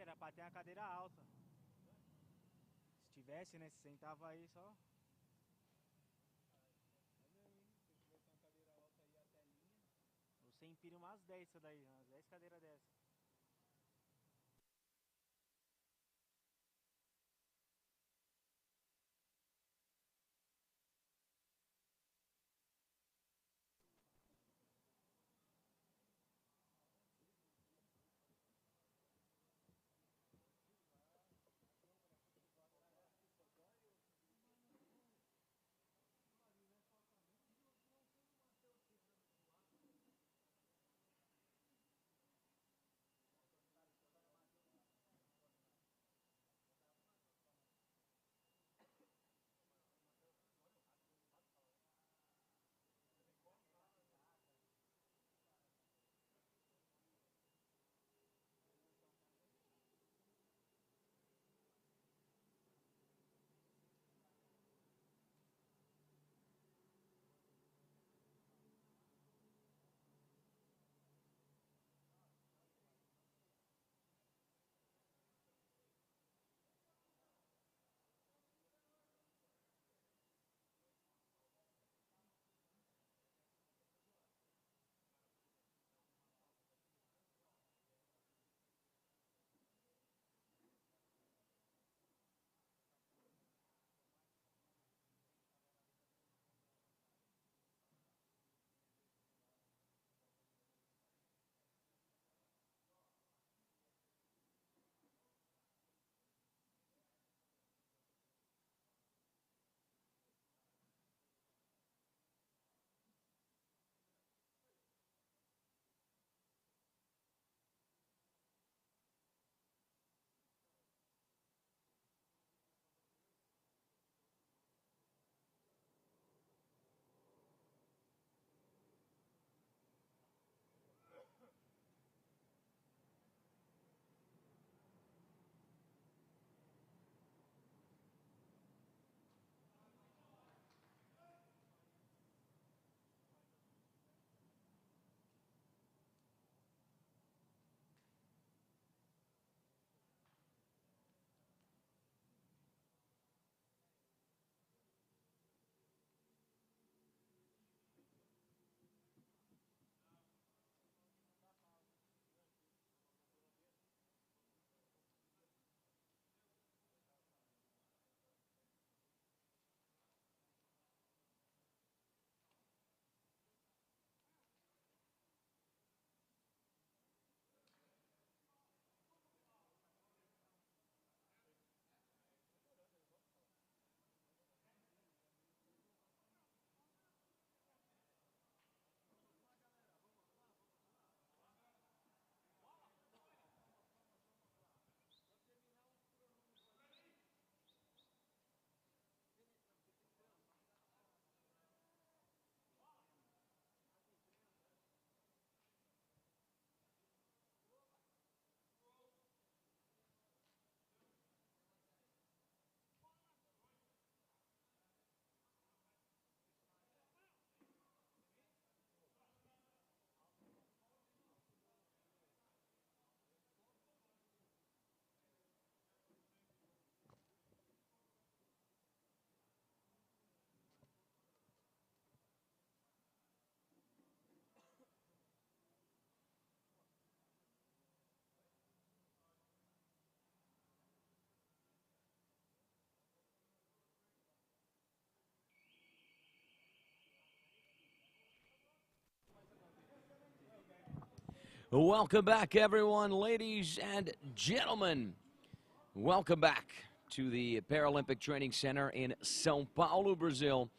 era pra ter uma cadeira alta. Se tivesse, né? Se sentava aí só. Você empilha umas 10 isso daí, umas 10 cadeiras dessas. Welcome back, everyone, ladies and gentlemen. Welcome back to the Paralympic Training Centre in São Paulo, Brazil,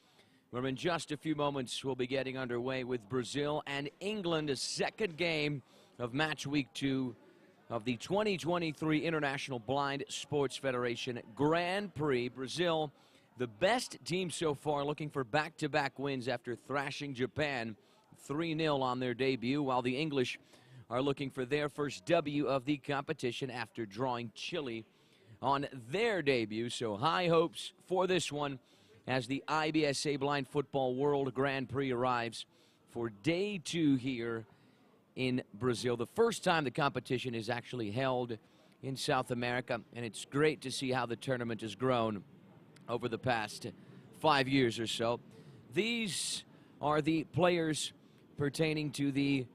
where in just a few moments we'll be getting underway with Brazil and England, a second game of match week 2 of the 2023 International Blind Sports Federation Grand Prix. Brazil, the best team so far, looking for back-to-back wins after thrashing Japan 3-0 on their debut, while the English are looking for their first W of the competition after drawing Chile on their debut. So high hopes for this one as the IBSA Blind Football World Grand Prix arrives for day 2 here in Brazil. The first time the competition is actually held in South America, and it's great to see how the tournament has grown over the past 5 years or so. These are the players pertaining to the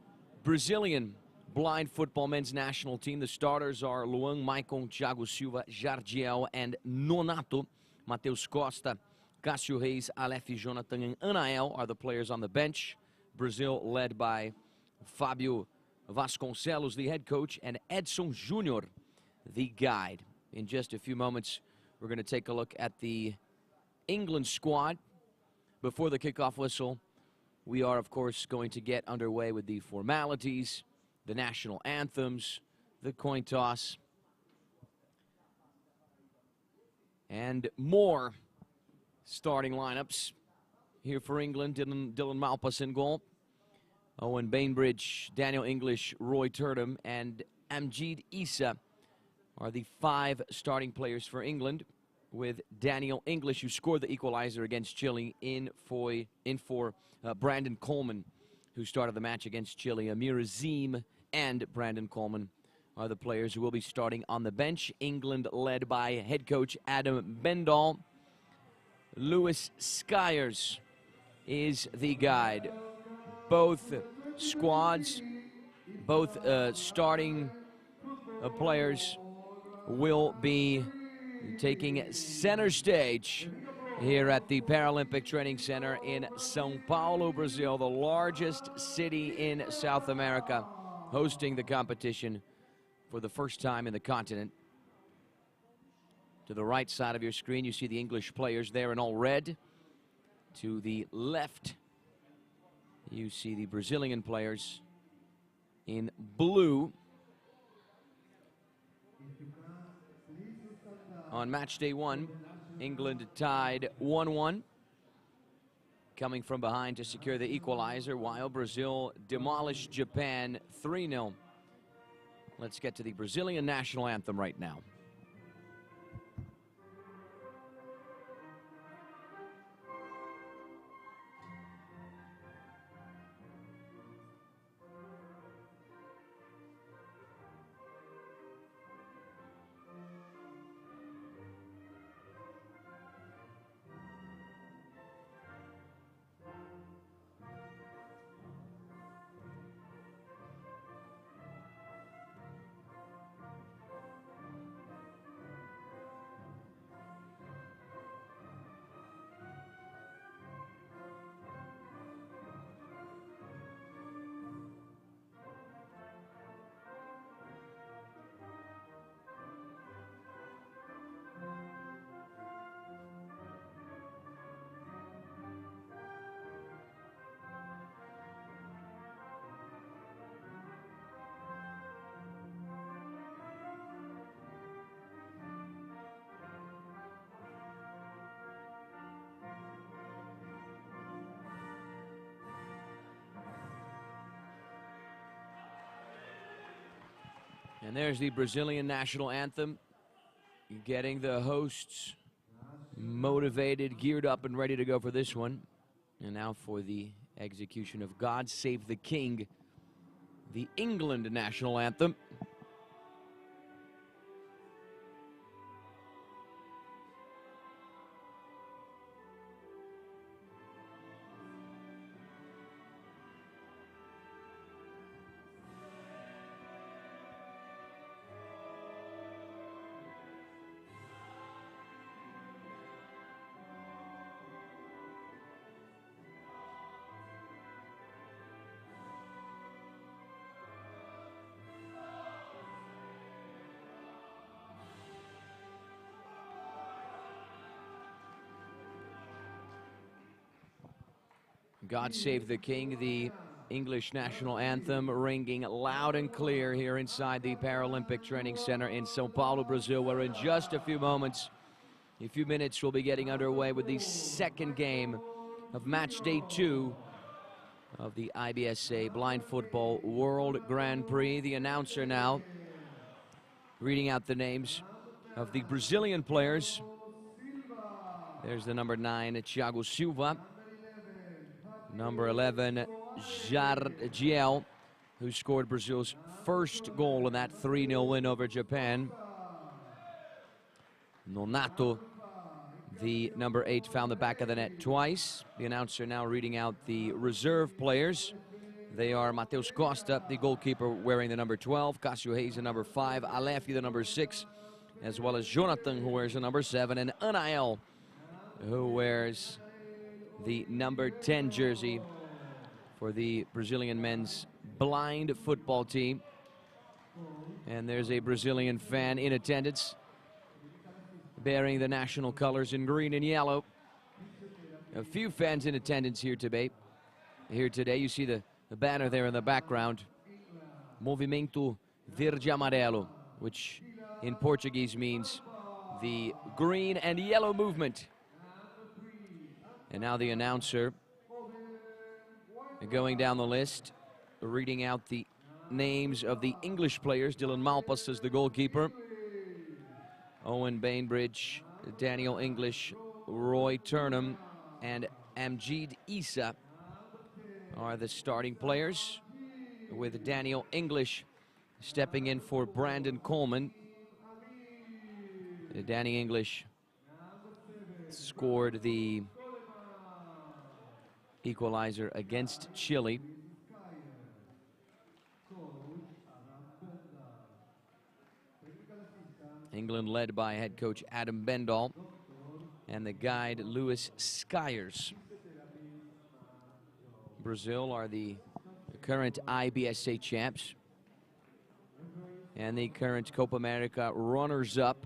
Brazilian blind football men's national team. The starters are Luan, Maicon, Thiago Silva, Jardiel, and Nonato. Mateus Costa, Cássio Reis, Aleph, Jonathan, and Anael are the players on the bench. Brazil led by Fábio Vasconcelos, the head coach, and Edson Júnior, the guide. In just a few moments, we're going to take a look at the England squad. Before the kickoff whistle, we are, of course, going to get underway with the formalities, the national anthems, the coin toss, and more starting lineups. Here for England, Dylan Malpas in goal, Owen Bainbridge, Daniel English, Roy Turdham, and Amjid Issa are the 5 starting players for England, with Daniel English, who scored the equalizer against Chile, in for Brandon Coleman, who started the match against Chile. Amir Azim and Brandon Coleman are the players who will be starting on the bench. England led by head coach Adam Bendall. Lewis Skyers is the guide. Both squads, both starting players will be taking center stage here at the Paralympic Training Center in São Paulo, Brazil, the largest city in South America, hosting the competition for the first time in the continent. To the right side of your screen, you see the English players there in all red. To the left, you see the Brazilian players in blue. On match day 1, England tied 1-1, coming from behind to secure the equalizer, while Brazil demolished Japan 3-0. Let's get to the Brazilian national anthem right now. And there's the Brazilian national anthem, getting the hosts motivated, geared up, and ready to go for this one. And now for the execution of God Save the King, the England national anthem. God Save the King, the English national anthem, ringing loud and clear here inside the Paralympic Training Center in São Paulo, Brazil, where in just a few moments, a few minutes, we'll be getting underway with the second game of match day 2 of the IBSA Blind Football World Grand Prix. The announcer now reading out the names of the Brazilian players. There's the number 9, Thiago Silva. Number 11, Jardiel. who scored Brazil's first goal in that 3-0 win over Japan. Nonato, the number 8, found the back of the net twice. The announcer now reading out the reserve players. They are Matheus Costa, the goalkeeper, wearing the number 12, Cássio Reis, the number 5, Alefi, the number 6, as well as Jonathan, who wears the number 7, and Anael, who wears the number 10 jersey for the Brazilian men's blind football team. And there's a Brazilian fan in attendance, bearing the national colors in green and yellow. A few fans in attendance here today. You see the banner there in the background. Movimento Verde Amarelo, which in Portuguese means the green and yellow movement. And now the announcer going down the list, reading out the names of the English players. Dylan Malpas is the goalkeeper. Owen Bainbridge, Daniel English, Roy Turnham, and Amjid Issa are the starting players, with Daniel English stepping in for Brandon Coleman. Danny English scored the equalizer against Chile. England led by head coach Adam Bendall and the guide Lewis Skyers. Brazil are the current IBSA champs and the current Copa America runners-up,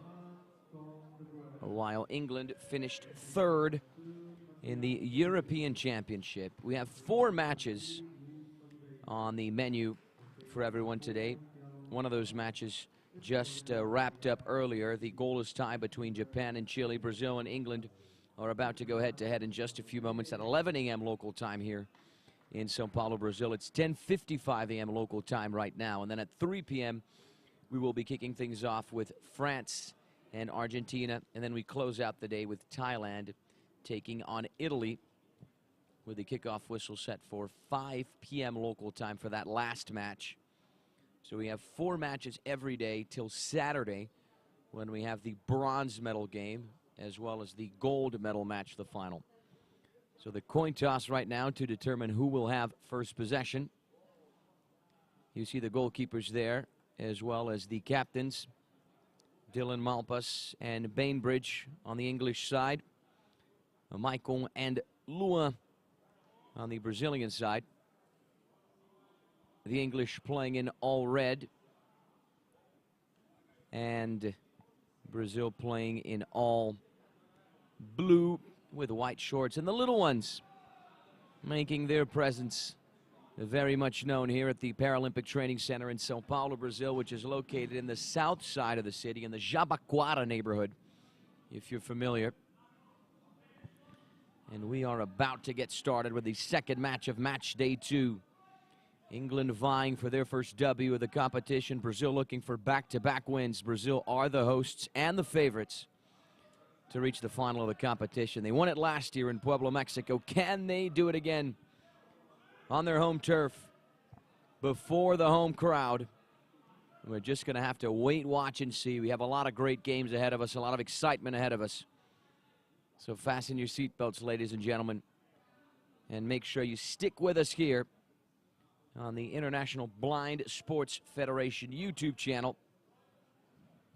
while England finished 3rd in the European Championship. We have 4 matches on the menu for everyone today. One of those matches just wrapped up earlier. The goalless tie between Japan and Chile. Brazil and England are about to go head-to-head in just a few moments at 11 a.m. local time here in São Paulo, Brazil. It's 10:55 a.m. local time right now. And then at 3 p.m., we will be kicking things off with France and Argentina. And then we close out the day with Thailand taking on Italy, with the kickoff whistle set for 5 p.m. local time for that last match. So we have 4 matches every day till Saturday, when we have the bronze medal game as well as the gold medal match, the final. So the coin toss right now to determine who will have first possession. You see the goalkeepers there, as well as the captains, Dylan Malpas and Bainbridge on the English side, Michael and Lua on the Brazilian side. The English playing in all red, and Brazil playing in all blue with white shorts. And the little ones making their presence very much known here at the Paralympic Training Centre in São Paulo, Brazil, which is located in the south side of the city, in the Jabaquara neighborhood, if you're familiar. And we are about to get started with the second match of match day 2. England vying for their first W of the competition. Brazil looking for back-to-back wins. Brazil are the hosts and the favorites to reach the final of the competition. They won it last year in Puebla, Mexico. Can they do it again on their home turf before the home crowd? We're just going to have to wait, watch, and see. We have a lot of great games ahead of us, a lot of excitement ahead of us. So fasten your seatbelts, ladies and gentlemen, and make sure you stick with us here on the International Blind Sports Federation YouTube channel.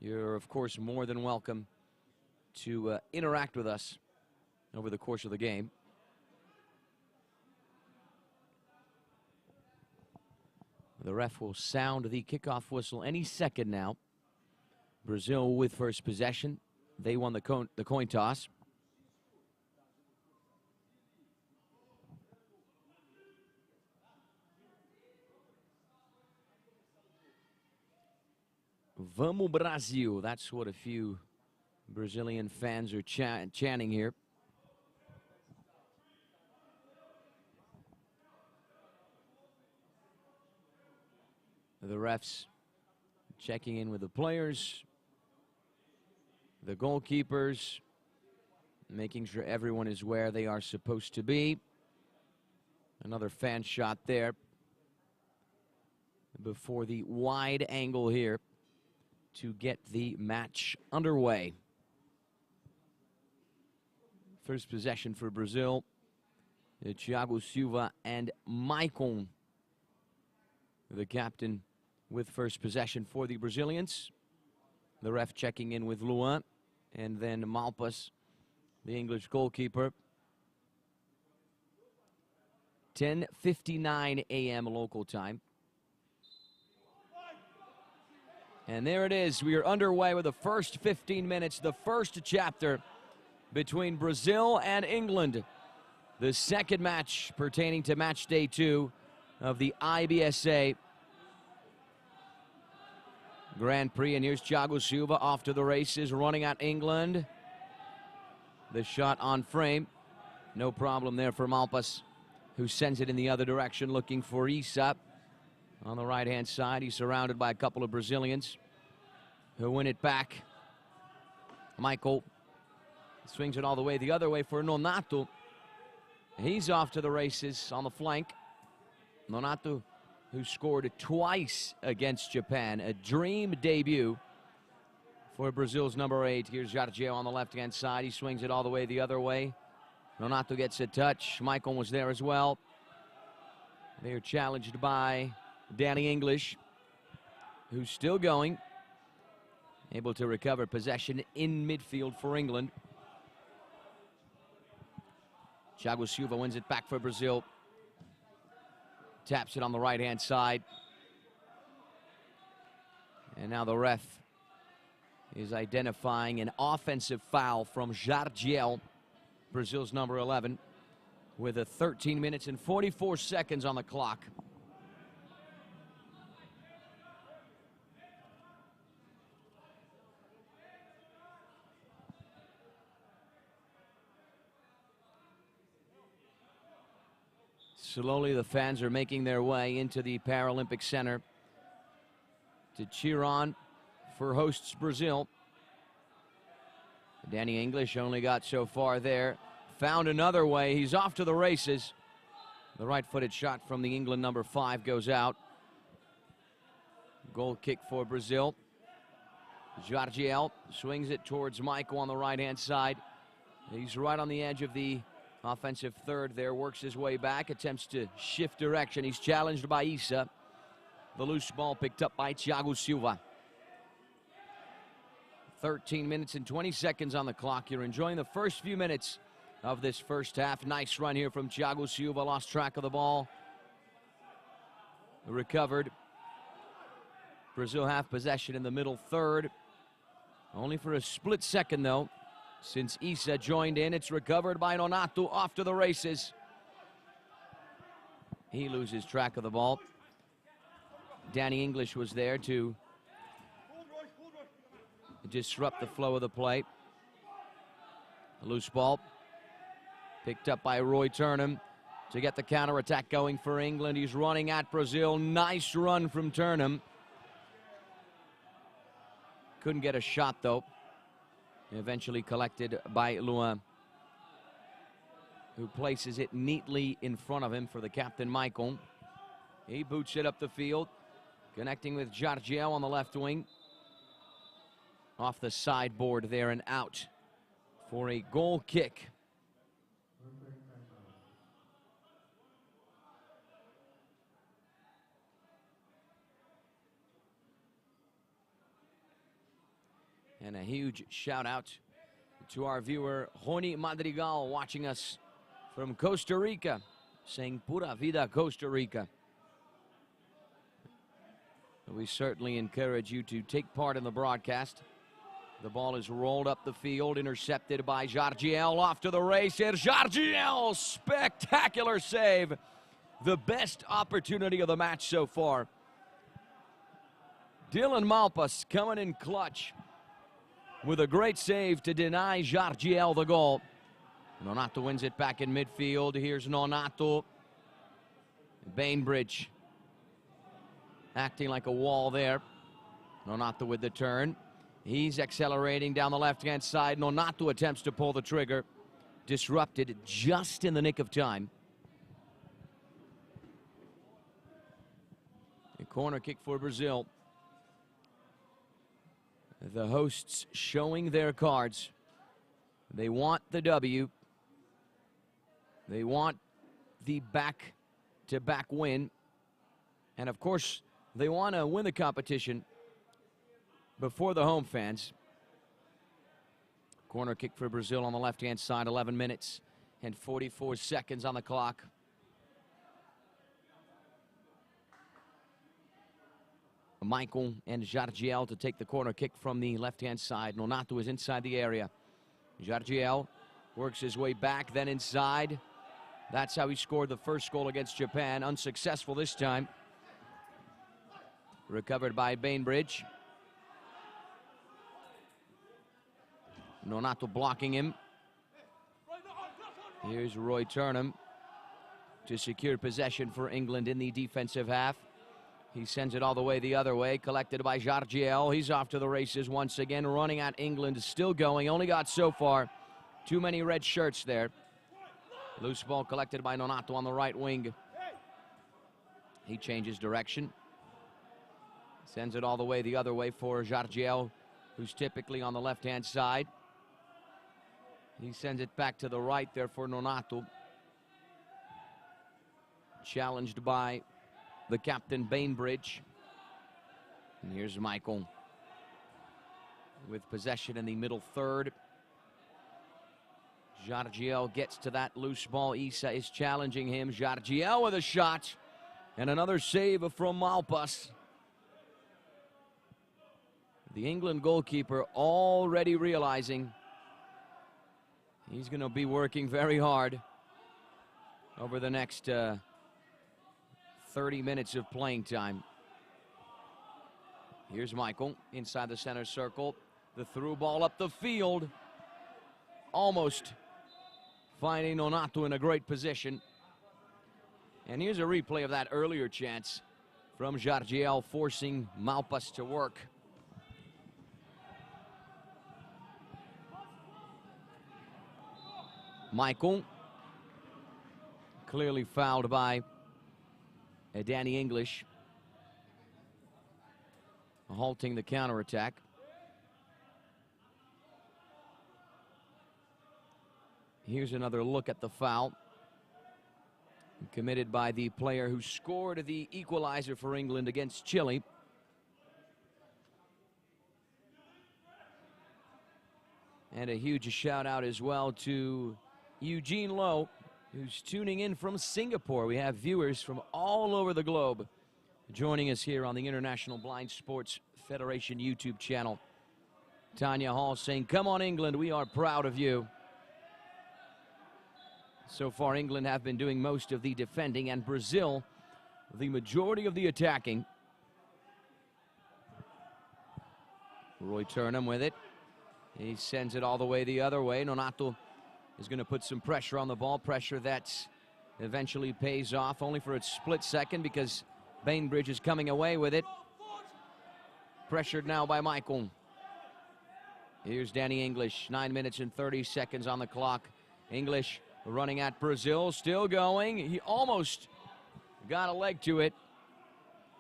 You're, of course, more than welcome to interact with us over the course of the game. The ref will sound the kickoff whistle any second now. Brazil with first possession. They won the coin toss. Vamos Brasil. That's what a few Brazilian fans are chanting here. The refs checking in with the players, the goalkeepers, making sure everyone is where they are supposed to be. Another fan shot there. before the wide angle here to get the match underway. First possession for Brazil. Thiago Silva and Maicon, the captain, with first possession for the Brazilians. The ref checking in with Luan, and then Malpas, the English goalkeeper. 10:59 a.m. local time. And there it is. We are underway with the first 15 minutes, the first chapter between Brazil and England. The second match pertaining to match day 2 of the IBSA Grand Prix. And here's Thiago Silva off to the races, running at England. The shot on frame. No problem there for Malpas, who sends it in the other direction, looking for Isa. On the right-hand side, he's surrounded by a couple of Brazilians who win it back. Michael swings it all the way the other way for Nonato. He's off to the races on the flank. Nonato, who scored twice against Japan, a dream debut for Brazil's number 8. Here's Jardiel on the left-hand side. He swings it all the way the other way. Nonato gets a touch. Michael was there as well. They are challenged by Danny English, who's still going. Able to recover possession in midfield for England. Thiago Silva wins it back for Brazil. Taps it on the right-hand side. And now the ref is identifying an offensive foul from Jardiel, Brazil's number 11, with a 13 minutes and 44 seconds on the clock. Slowly, the fans are making their way into the Paralympic Center to cheer on for hosts Brazil. Danny English only got so far there. Found another way. He's off to the races. The right-footed shot from the England number 5 goes out. Goal kick for Brazil. Jardiel swings it towards Michael on the right-hand side. He's right on the edge of the offensive third there, works his way back, attempts to shift direction. He's challenged by Isa. The loose ball picked up by Thiago Silva. 13 minutes and 20 seconds on the clock. You're enjoying the first few minutes of this first half. Nice run here from Thiago Silva. Lost track of the ball. Recovered. Brazil have possession in the middle third. Only for a split second, though, since Isa joined in. It's recovered by Nonato, off to the races. He loses track of the ball. Danny English was there to disrupt the flow of the play. A loose ball picked up by Roy Turnham to get the counterattack going for England. He's running at Brazil. Nice run from Turnham. Couldn't get a shot, though. Eventually collected by Luan, who places it neatly in front of him for the captain, Maicon. He boots it up the field, connecting with Jardiel on the left wing. Off the sideboard there and out for a goal kick. And a huge shout out to our viewer, Rony Madrigal, watching us from Costa Rica, saying Pura Vida Costa Rica. We certainly encourage you to take part in the broadcast. The ball is rolled up the field, intercepted by Jardiel, off to the race here. Jardiel, spectacular save. The best opportunity of the match so far. Dylan Malpas coming in clutch with a great save to deny Jardiel the goal. Nonato wins it back in midfield. Here's Nonato. Bainbridge acting like a wall there. Nonato with the turn. He's accelerating down the left-hand side. Nonato attempts to pull the trigger. Disrupted just in the nick of time. Corner kick for Brazil. The hosts showing their cards. They want the W. They want the back-to-back win. And of course, they want to win the competition before the home fans. Corner kick for Brazil on the left-hand side, 11 minutes and 44 seconds on the clock. Michael and Jardiel to take the corner kick from the left-hand side. Nonato is inside the area. Jardiel works his way back, then inside. That's how he scored the first goal against Japan. Unsuccessful this time. Recovered by Bainbridge. Nonato blocking him. Here's Roy Turnham to secure possession for England in the defensive half. He sends it all the way the other way, collected by Jardiel. He's off to the races once again, running at England, still going. Only got so far. Too many red shirts there. Loose ball collected by Nonato on the right wing. He changes direction. Sends it all the way the other way for Jardiel, who's typically on the left-hand side. He sends it back to the right there for Nonato. Challenged by the captain, Bainbridge. And here's Michael with possession in the middle third. Jardiel gets to that loose ball. Issa is challenging him. Jardiel with a shot. And another save from Malpas. The England goalkeeper already realizing he's going to be working very hard over the next 30 minutes of playing time. Here's Michael inside the center circle. The through ball up the field. Almost finding Nonato in a great position. And here's a replay of that earlier chance from Jardiel, forcing Malpas to work. Michael clearly fouled by Danny English, halting the counterattack. Here's another look at the foul committed by the player who scored the equalizer for England against Chile. And a huge shout out as well to Eugene Lowe, who's tuning in from Singapore. We have viewers from all over the globe joining us here on the International Blind Sports Federation YouTube channel. Tanya Hall saying, "Come on, England, we are proud of you." So far, England have been doing most of the defending, and Brazil the majority of the attacking. Roy Turnham with it. He sends it all the way the other way. Nonato is going to put some pressure on the ball, pressure that eventually pays off, only for a split second because Bainbridge is coming away with it. Pressured now by Michael. Here's Danny English, 9 minutes and 30 seconds on the clock. English running at Brazil, still going. He almost got a leg to it.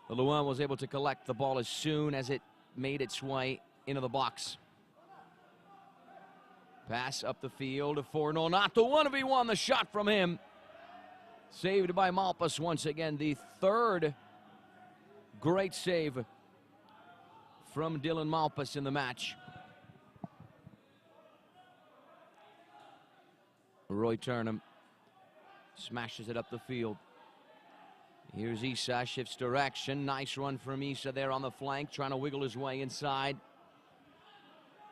Luan was able to collect the ball as soon as it made its way into the box. Pass up the field for Nonato. 1v1, the shot from him. Saved by Malpas once again. The third great save from Dylan Malpas in the match. Roy Turnham smashes it up the field. Here's Issa, shifts direction. Nice run from Issa there on the flank, trying to wiggle his way inside.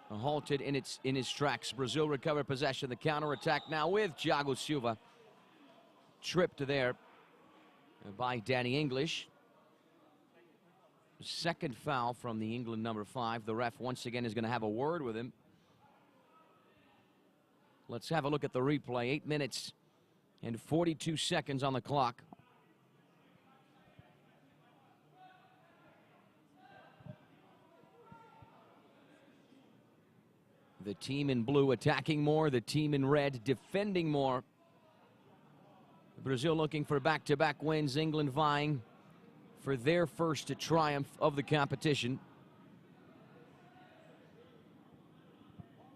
Halted in his tracks. Brazil recovered possession. The counterattack now with Thiago Silva. Tripped there by Danny English. Second foul from the England number 5. The ref once again is going to have a word with him. Let's have a look at the replay. 8 minutes and 42 seconds on the clock. The team in blue attacking more, the team in red defending more. Brazil looking for back-to-back wins, England vying for their first triumph of the competition.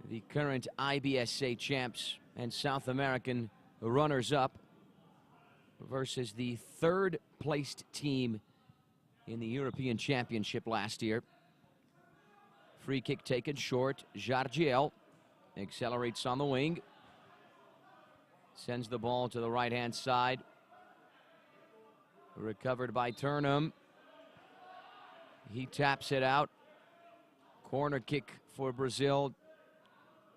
The current IBSA champs and South American runners-up versus the third-placed team in the European Championship last year. Free kick taken short. Jardiel accelerates on the wing. Sends the ball to the right-hand side. Recovered by Turnham. He taps it out. Corner kick for Brazil.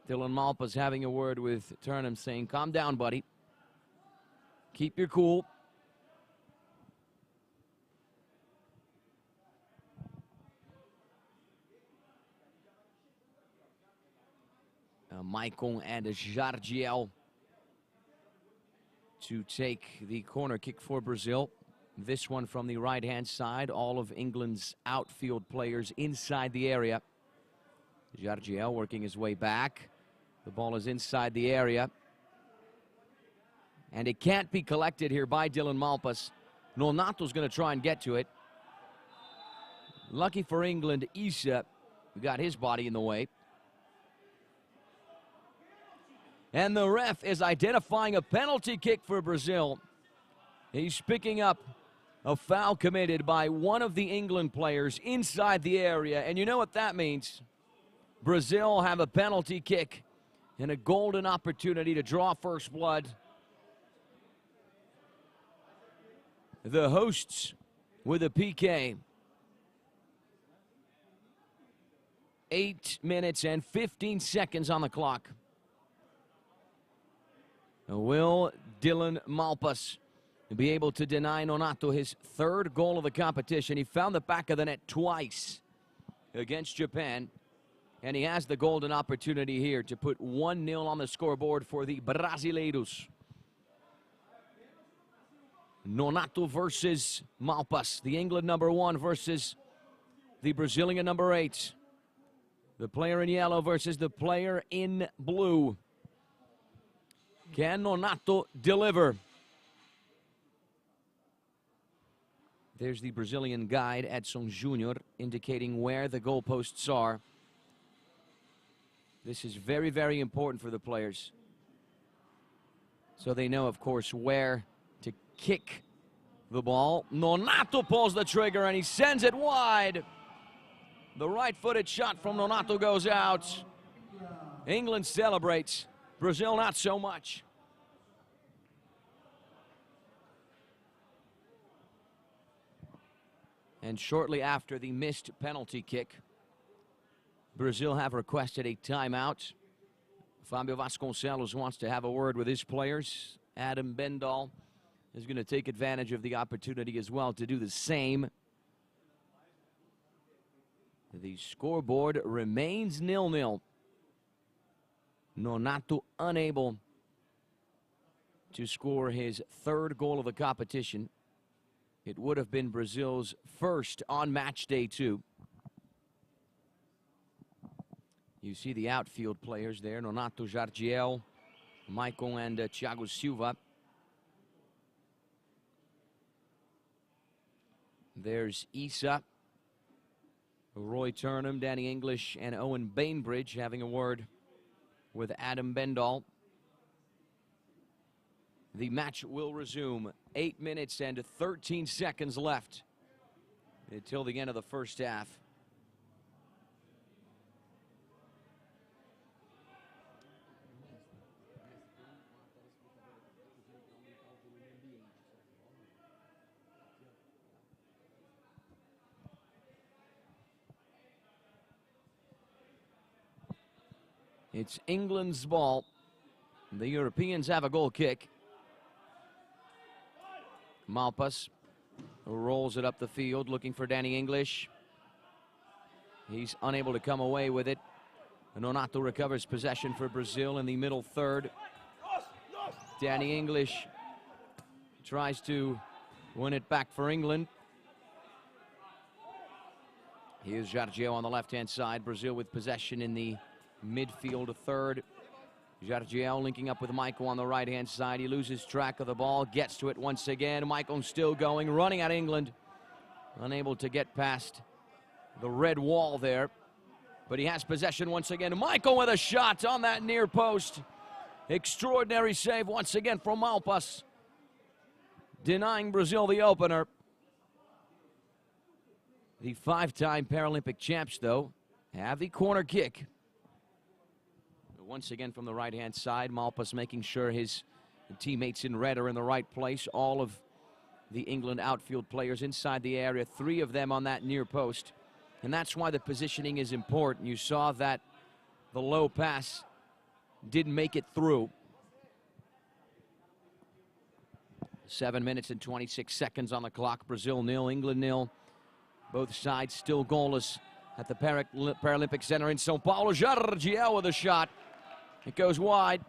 Dylan Malpa's having a word with Turnham, saying, "Calm down, buddy. Keep your cool." Maicon and Jardiel to take the corner kick for Brazil. This one from the right-hand side. All of England's outfield players inside the area. Jardiel working his way back. The ball is inside the area. And it can't be collected here by Dylan Malpas. Nonato's going to try and get to it. Lucky for England, IBSA got his body in the way. And the ref is identifying a penalty kick for Brazil. He's picking up a foul committed by one of the England players inside the area. And you know what that means? Brazil have a penalty kick and a golden opportunity to draw first blood. The hosts with a PK. 8 minutes and 15 seconds on the clock. Will Dylan Malpas be able to deny Nonato his third goal of the competition? He found the back of the net twice against Japan, and he has the golden opportunity here to put 1-0 on the scoreboard for the Brasileiros. Nonato versus Malpas, the England #1 versus the Brazilian #8. The player in yellow versus the player in blue. Can Nonato deliver? There's the Brazilian guide, Edson Júnior, indicating where the goalposts are. This is very, very important for the players. So they know, of course, where to kick the ball. Nonato pulls the trigger and he sends it wide. The right-footed shot from Nonato goes out. England celebrates. Brazil not so much. And shortly after the missed penalty kick, Brazil have requested a timeout. Fábio Vasconcelos wants to have a word with his players. Adam Bendal is going to take advantage of the opportunity as well to do the same. The scoreboard remains 0-0. Nonato unable to score his third goal of the competition. It would have been Brazil's first on match day 2. You see the outfield players there, Nonato, Jardiel, Maicon, and Thiago Silva. There's IBSA, Roy Turnham, Danny English, and Owen Bainbridge having a word with Adam Bendal. The match will resume. 8 minutes and 13 seconds left until the end of the first half. It's England's ball. The Europeans have a goal kick. Malpas rolls it up the field looking for Danny English. He's unable to come away with it. Nonato recovers possession for Brazil in the middle third. Danny English tries to win it back for England. Here's Jardiel on the left-hand side. Brazil with possession in the midfield third. Jardiel linking up with Maicon on the right-hand side. He loses track of the ball, gets to it once again. Maicon still going, running at England. unable to get past the red wall there. But he has possession once again. Michael with a shot on that near post. Extraordinary save once again from Malpas, denying Brazil the opener. The 5-time Paralympic champs, though, have the corner kick. Once again from the right-hand side, Malpas making sure his teammates in red are in the right place. All of the England outfield players inside the area, 3 of them on that near post. And that's why the positioning is important. You saw that the low pass didn't make it through. 7 minutes and 26 seconds on the clock. Brazil 0, England 0. Both sides still goalless at the Paralympic Centre in São Paulo. Jardiel with a shot. It goes wide.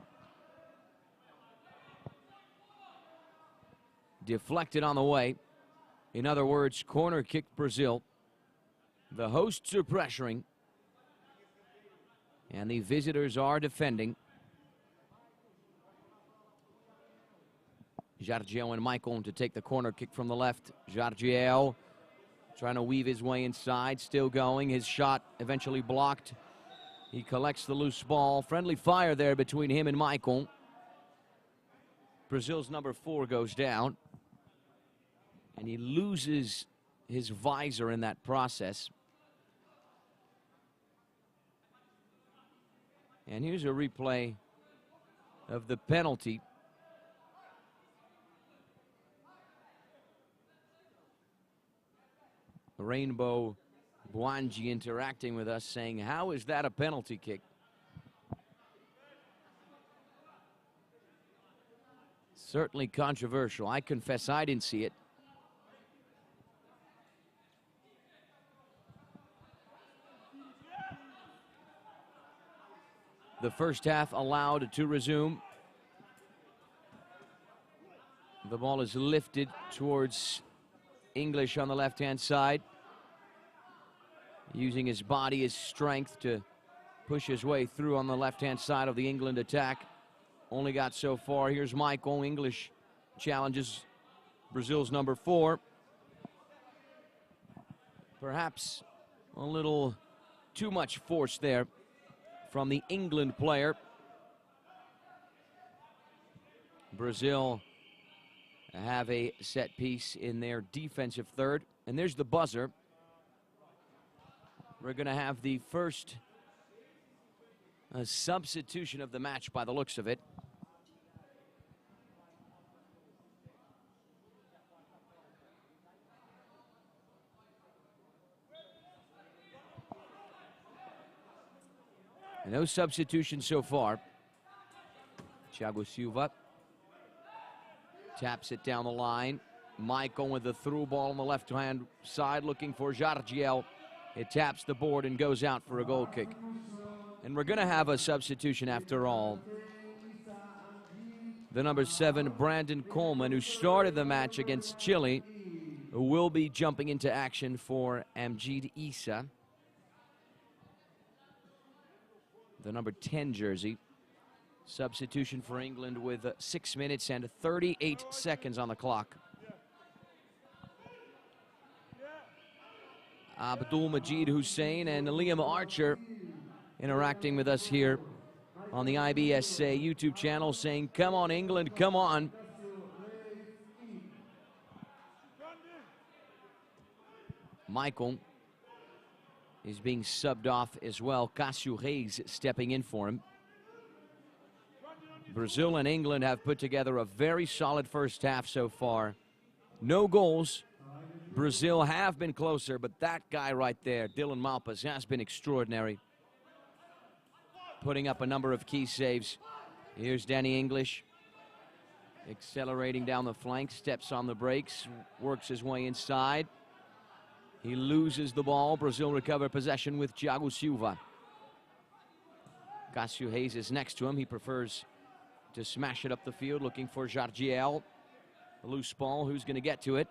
Deflected on the way. In other words, corner kick Brazil. The hosts are pressuring, and the visitors are defending. Jardiel and Michael to take the corner kick from the left. Jardiel trying to weave his way inside, still going. His shot eventually blocked. He collects the loose ball. Friendly fire there between him and Michael. Brazil's number 4 goes down, and he loses his visor in that process. And here's a replay of the penalty. Rainbow Bwanji interacting with us, saying, how is that a penalty kick? Certainly controversial. I confess I didn't see it. The first half allowed to resume. The ball is lifted towards English on the left-hand side, using his body, his strength to push his way through on the left-hand side of the England attack. Only got so far. Here's Michael. English challenges Brazil's number 4. Perhaps a little too much force there from the England player. Brazil have a set piece in their defensive third. And there's the buzzer. We're going to have the first substitution of the match by the looks of it. No substitutions so far. Thiago Silva taps it down the line. Michael with the through ball on the left-hand side, looking for Jardiel. It taps the board and goes out for a goal kick. And we're going to have a substitution after all. The number 7, Brandon Coleman, who started the match against Chile, will be jumping into action for Amjid Issa, the number 10 jersey. Substitution for England with 6 minutes and 38 seconds on the clock. Abdul Majid Hussein and Liam Archer interacting with us here on the IBSA YouTube channel, saying, come on, England, come on. Michael is being subbed off as well. Cássio Reis stepping in for him. Brazil and England have put together a very solid first half so far. No goals. Brazil have been closer, but that guy right there, Dylan Malpas, has been extraordinary, putting up a number of key saves. Here's Danny English, accelerating down the flank, steps on the brakes, works his way inside. He loses the ball. Brazil recover possession with Thiago Silva. Cássio Reis is next to him. He prefers to smash it up the field, looking for Jardiel. A loose ball. Who's going to get to it?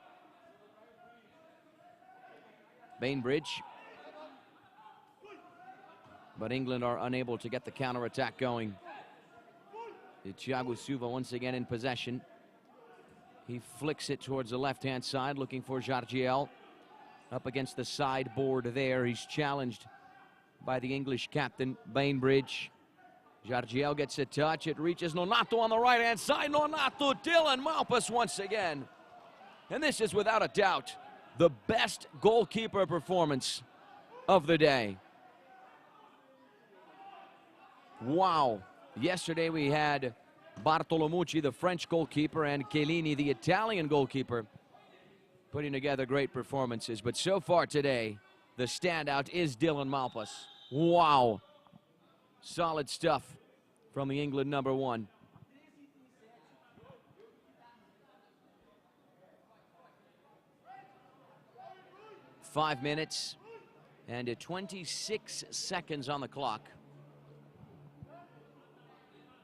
Bainbridge. But England are unable to get the counter-attack going. Thiago Silva once again in possession. He flicks it towards the left-hand side, looking for Jardiel. up against the sideboard there. He's challenged by the English captain, Bainbridge. Jargiel gets a touch. It reaches Nonato on the right-hand side. Nonato, Dylan Malpas once again. And this is without a doubt the best goalkeeper performance of the day. Wow. Yesterday we had Bartolomucci, the French goalkeeper, and Chiellini, the Italian goalkeeper, putting together great performances. But so far today, the standout is Dylan Malpas. Wow. Solid stuff from the England number 1. Five minutes and 26 seconds on the clock.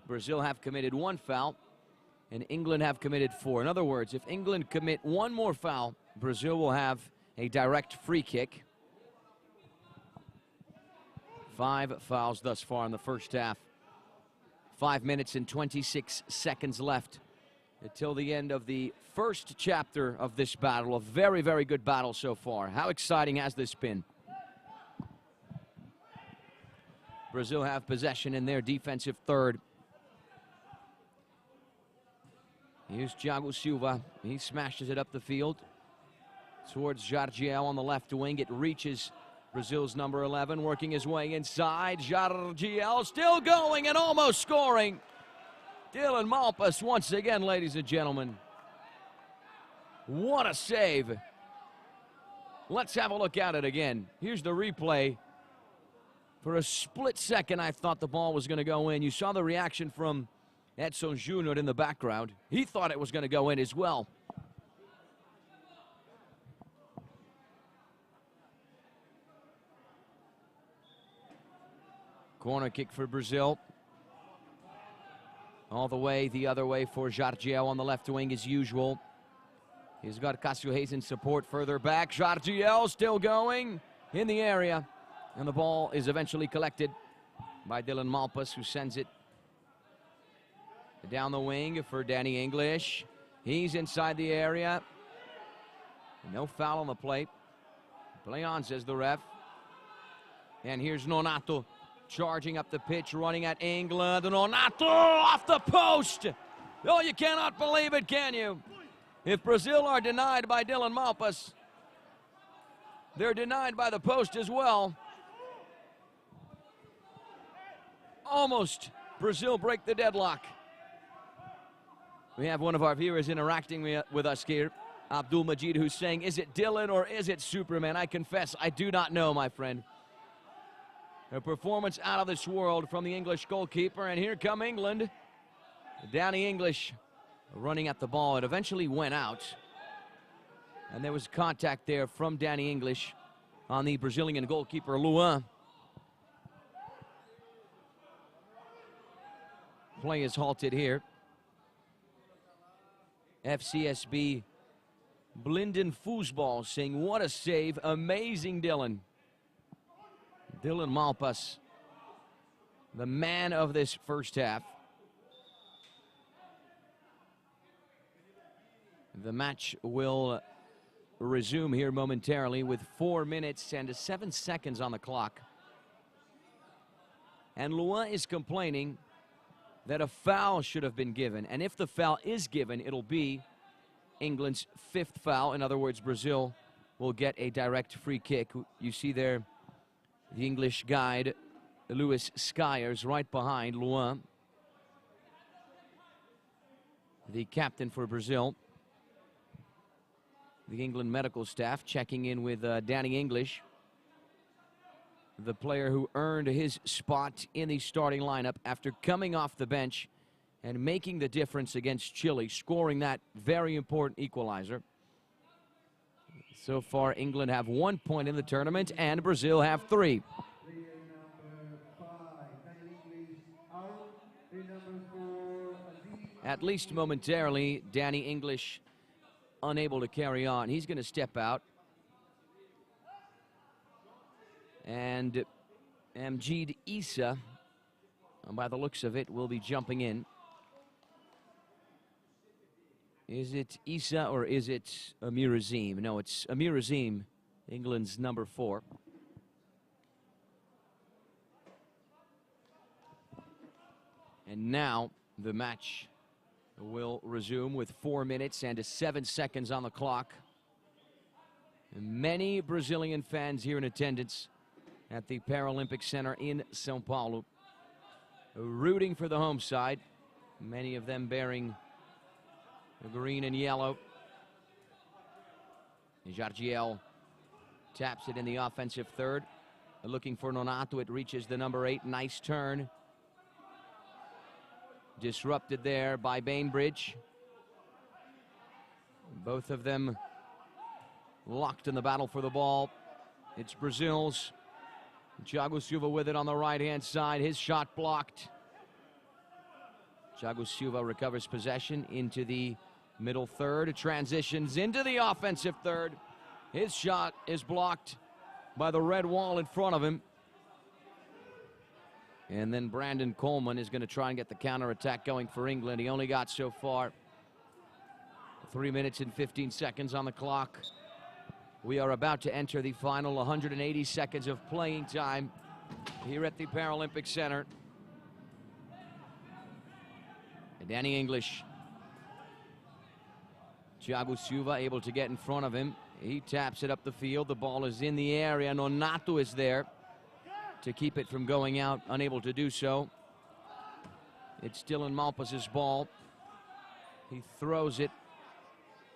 Brazil have committed 1 foul, and England have committed 4. In other words, if England commit 1 more foul, Brazil will have a direct free kick. 5 fouls thus far in the first half. 5 minutes and 26 seconds left until the end of the first chapter of this battle. A very, very good battle so far. How exciting has this been? Brazil have possession in their defensive third. Here's Thiago Silva. He smashes it up the field towards Jargiel on the left wing. It reaches Brazil's number 11, working his way inside. Jargiel still going and almost scoring. Dylan Malpas once again, ladies and gentlemen. What a save. Let's have a look at it again. Here's the replay. For a split second, I thought the ball was going to go in. You saw the reaction from Edson Júnior in the background. He thought it was going to go in as well. Corner kick for Brazil. All the way the other way for Jargiel on the left wing as usual. He's got Cássio Reis in support further back. Jargiel still going in the area. And the ball is eventually collected by Dylan Malpas, who sends it down the wing for Danny English. He's inside the area. No foul on the plate. Play on, says the ref. And here's Nonato charging up the pitch, running at England. Nonato off the post. Oh, you cannot believe it, can you? If Brazil are denied by Dylan Malpas, they're denied by the post as well. Almost Brazil break the deadlock. We have one of our viewers interacting with us here, Abdul Majid, who's saying, is it Dylan or is it Superman? I confess, I do not know, my friend. A performance out of this world from the English goalkeeper, and here come England. Danny English running at the ball. It eventually went out, and there was contact there from Danny English on the Brazilian goalkeeper, Luan. Play is halted here. FCSB Blinden Foosball saying, what a save, amazing Dylan. Dylan Malpas, the man of this first half. The match will resume here momentarily with 4 minutes and 7 seconds on the clock. And Luan is complaining that a foul should have been given. And if the foul is given, it'll be England's 5th foul. In other words, Brazil will get a direct free kick. You see there the English guide, Lewis Skyers, right behind Luan, the captain for Brazil. The England medical staff checking in with Danny English, the player who earned his spot in the starting lineup after coming off the bench and making the difference against Chile, scoring that very important equalizer. So far, England have 1 point in the tournament, and Brazil have 3. At least momentarily, Danny English unable to carry on. He's going to step out. And Amjid Issa, by the looks of it, will be jumping in. Is it Issa or is it Amir Azim? No, it's Amir Azim England's number 4. And now the match will resume with 4 minutes and 7 seconds on the clock. And many Brazilian fans here in attendance at the Paralympic Center in São Paulo, rooting for the home side, many of them bearing the green and yellow. Jardiel taps it in the offensive third, looking for Nonato. It reaches the number 8. Nice turn. Disrupted there by Bainbridge. Both of them locked in the battle for the ball. It's Brazil's. Thiago Silva with it on the right-hand side. His shot blocked. Thiago Silva recovers possession into the middle third. Transitions into the offensive third. His shot is blocked by the red wall in front of him. And then Brandon Coleman is going to try and get the counterattack going for England. He only got so far. 3 minutes and 15 seconds on the clock. We are about to enter the final 180 seconds of playing time here at the Paralympic Center. And Danny English. Thiago Silva able to get in front of him. He taps it up the field. The ball is in the area. Nonato is there to keep it from going out, unable to do so. It's Dylan Malpas's ball. He throws it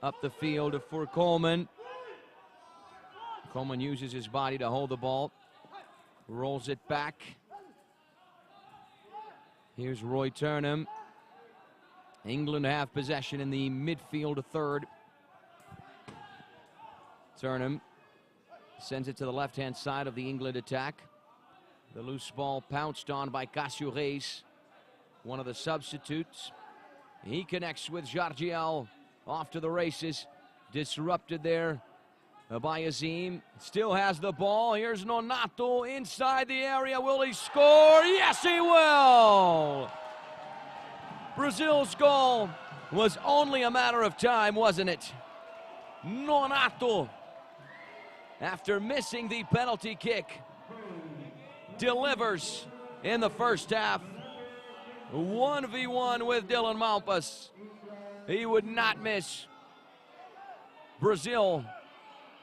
up the field for Coleman. Coleman uses his body to hold the ball, rolls it back. Here's Roy Turnham. England have possession in the midfield third. Turnham sends it to the left-hand side of the England attack. The loose ball pounced on by Cássio Reis, one of the substitutes. He connects with Jardiel, off to the races. Disrupted there by Azim. Still has the ball. Here's Nonato inside the area. Will he score? Yes, he will! Brazil's goal was only a matter of time, wasn't it? Nonato, after missing the penalty kick, delivers in the first half. 1v1 with Dylan Malpas. He would not miss. Brazil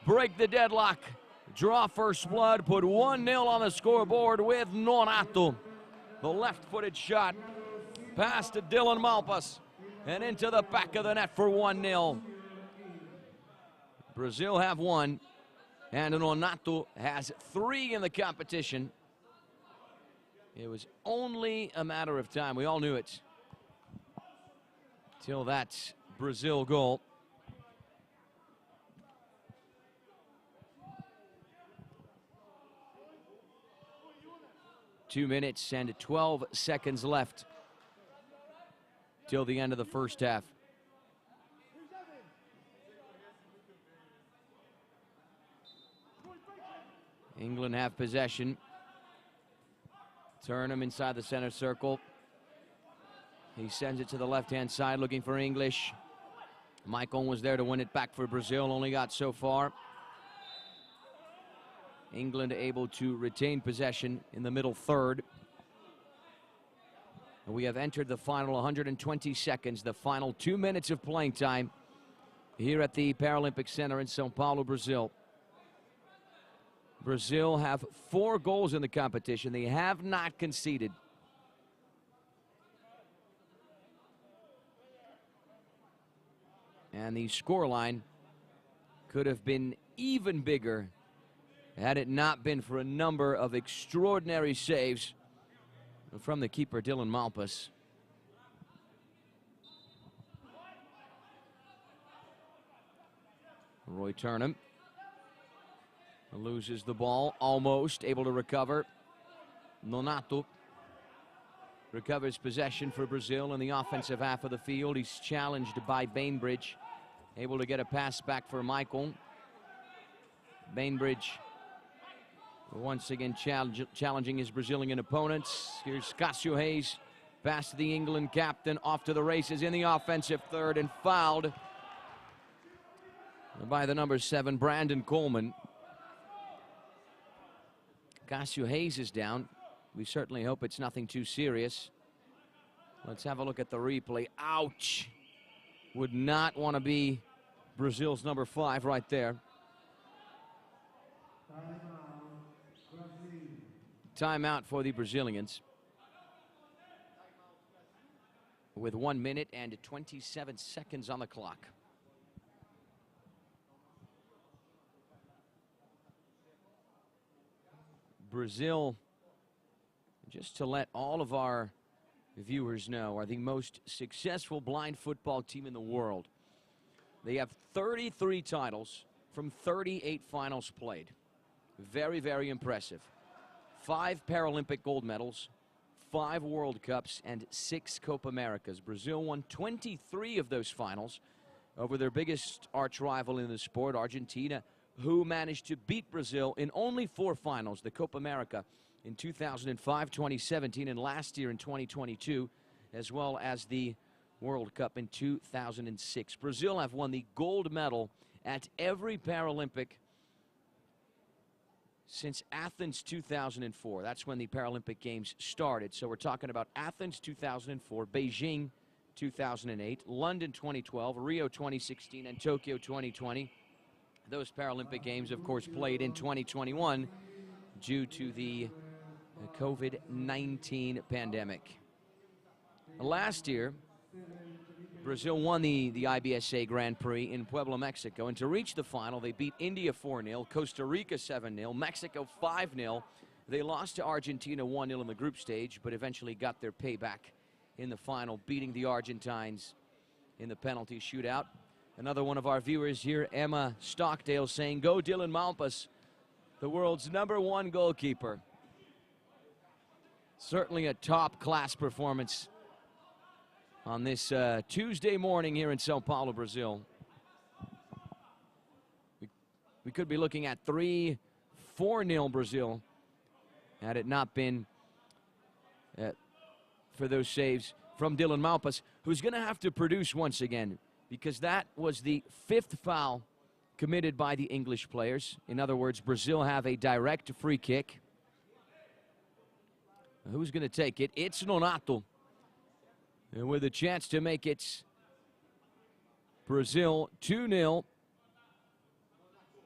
break the deadlock, draw first blood, put 1-0 on the scoreboard with Nonato. The left-footed shot past to Dylan Malpas and into the back of the net for 1-0. Brazil have 1, and Nonato has 3 in the competition. It was only a matter of time. We all knew it till that Brazil goal. Two minutes and 12 seconds left till the end of the first half. England have possession. Turnham inside the center circle. He sends it to the left-hand side looking for English. Maicon was there to win it back for Brazil, only got so far. England able to retain possession in the middle third. And we have entered the final 120 seconds, the final 2 minutes of playing time here at the Paralympic Center in São Paulo, Brazil. Brazil have 4 goals in the competition. They have not conceded. And the scoreline could have been even bigger had it not been for a number of extraordinary saves from the keeper, Dylan Malpas. Roy Turnham loses the ball, almost able to recover. Nonato recovers possession for Brazil in the offensive half of the field. He's challenged by Bainbridge, able to get a pass back for Maicon. Bainbridge once again challenging his Brazilian opponents. Here's Cássio Reis, pass to the England captain, off to the races in the offensive third, and fouled by the number 7, Brandon Coleman. Cassio Hayes is down. We certainly hope it's nothing too serious. Let's have a look at the replay. Ouch! Would not want to be Brazil's number 5 right there. Timeout for the Brazilians. With 1 minute and 27 seconds on the clock. Brazil, just to let all of our viewers know, are the most successful blind football team in the world. They have 33 titles from 38 finals played. Very, very impressive. 5 Paralympic gold medals, 5 World Cups, and 6 Copa Americas. Brazil won 23 of those finals over their biggest arch rival in the sport, Argentina, who managed to beat Brazil in only 4 finals, the Copa America in 2005, 2017, and last year in 2022, as well as the World Cup in 2006. Brazil have won the gold medal at every Paralympic since Athens 2004. That's when the Paralympic Games started. So we're talking about Athens 2004, Beijing 2008, London 2012, Rio 2016, and Tokyo 2020. Those Paralympic Games, of course, played in 2021 due to the COVID-19 pandemic. Last year, Brazil won the IBSA Grand Prix in Puebla, Mexico, and to reach the final, they beat India 4-0, Costa Rica 7-0, Mexico 5-0. They lost to Argentina 1-0 in the group stage, but eventually got their payback in the final, beating the Argentines in the penalty shootout. Another one of our viewers here, Emma Stockdale, saying, "Go Dylan Malpas, the world's #1 goalkeeper." Certainly a top-class performance on this Tuesday morning here in São Paulo, Brazil. We could be looking at 3-4-0 Brazil had it not been for those saves from Dylan Malpas, who's going to have to produce once again, because that was the 5th foul committed by the English players. In other words, Brazil have a direct free kick. Who's going to take it? It's Nonato. And with a chance to make it Brazil 2-0.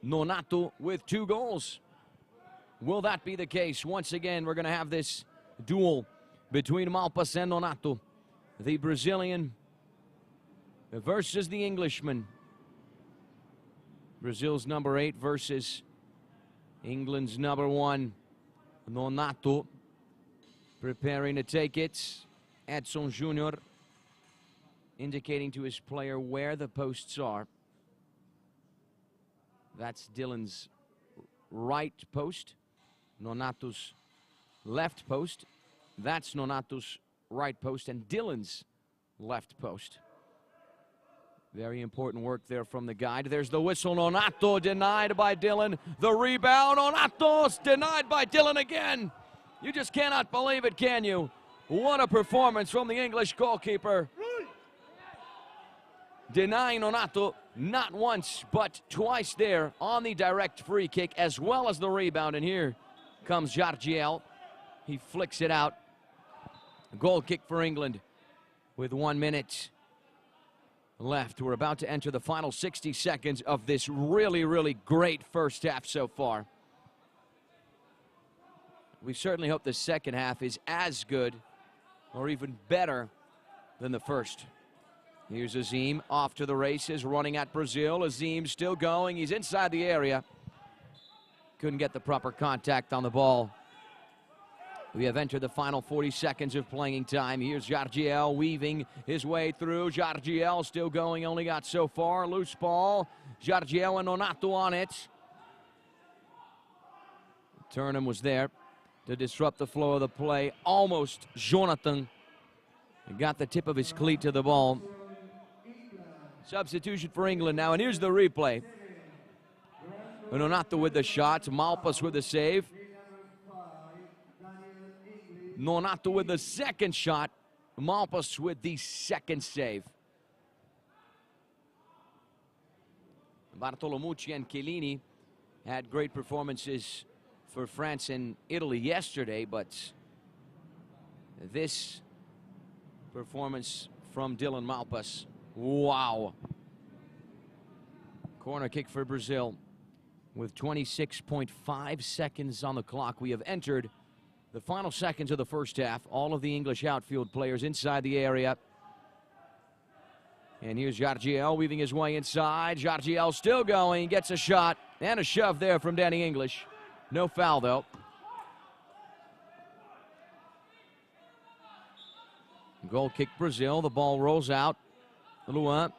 Nonato with 2 goals. Will that be the case? Once again, we're going to have this duel between Malpas and Nonato. The Brazilian versus the Englishman. Brazil's number 8 versus England's number 1. Nonato preparing to take it. Edson Jr. indicating to his player where the posts are. That's Dylan's right post. Nonato's left post. That's Nonato's right post and Dylan's left post. Very important work there from the guide. There's the whistle. Nonato denied by Dylan. The rebound. Nonato's denied by Dylan again. You just cannot believe it, can you? What a performance from the English goalkeeper. Denying Nonato not once, but twice there on the direct free kick, as well as the rebound. And here comes Jardiel. He flicks it out. Goal kick for England with 1 minute left. We're about to enter the final 60 seconds of this really, really great first half so far. We certainly hope the second half is as good or even better than the first. Here's Azim off to the races, running at Brazil. Azim still going. He's inside the area. Couldn't get the proper contact on the ball. We have entered the final 40 seconds of playing time. Here's Jardiel weaving his way through. Jardiel still going, only got so far. Loose ball. Jardiel and Nonato on it. Turnham was there to disrupt the flow of the play. Almost Jonathan got the tip of his cleat to the ball. Substitution for England now, and here's the replay. Nonato with the shot. Malpas with the save. Nonato with the second shot. Malpas with the second save. Bartolomucci and Chiellini had great performances for France and Italy yesterday, but this performance from Dylan Malpas, wow. Corner kick for Brazil with 26.5 seconds on the clock. We have entered the final seconds of the first half. All of the English outfield players inside the area. And here's Jardiel weaving his way inside. Jardiel still going, gets a shot and a shove there from Danny English. No foul, though. Goal kick Brazil. The ball rolls out. Luan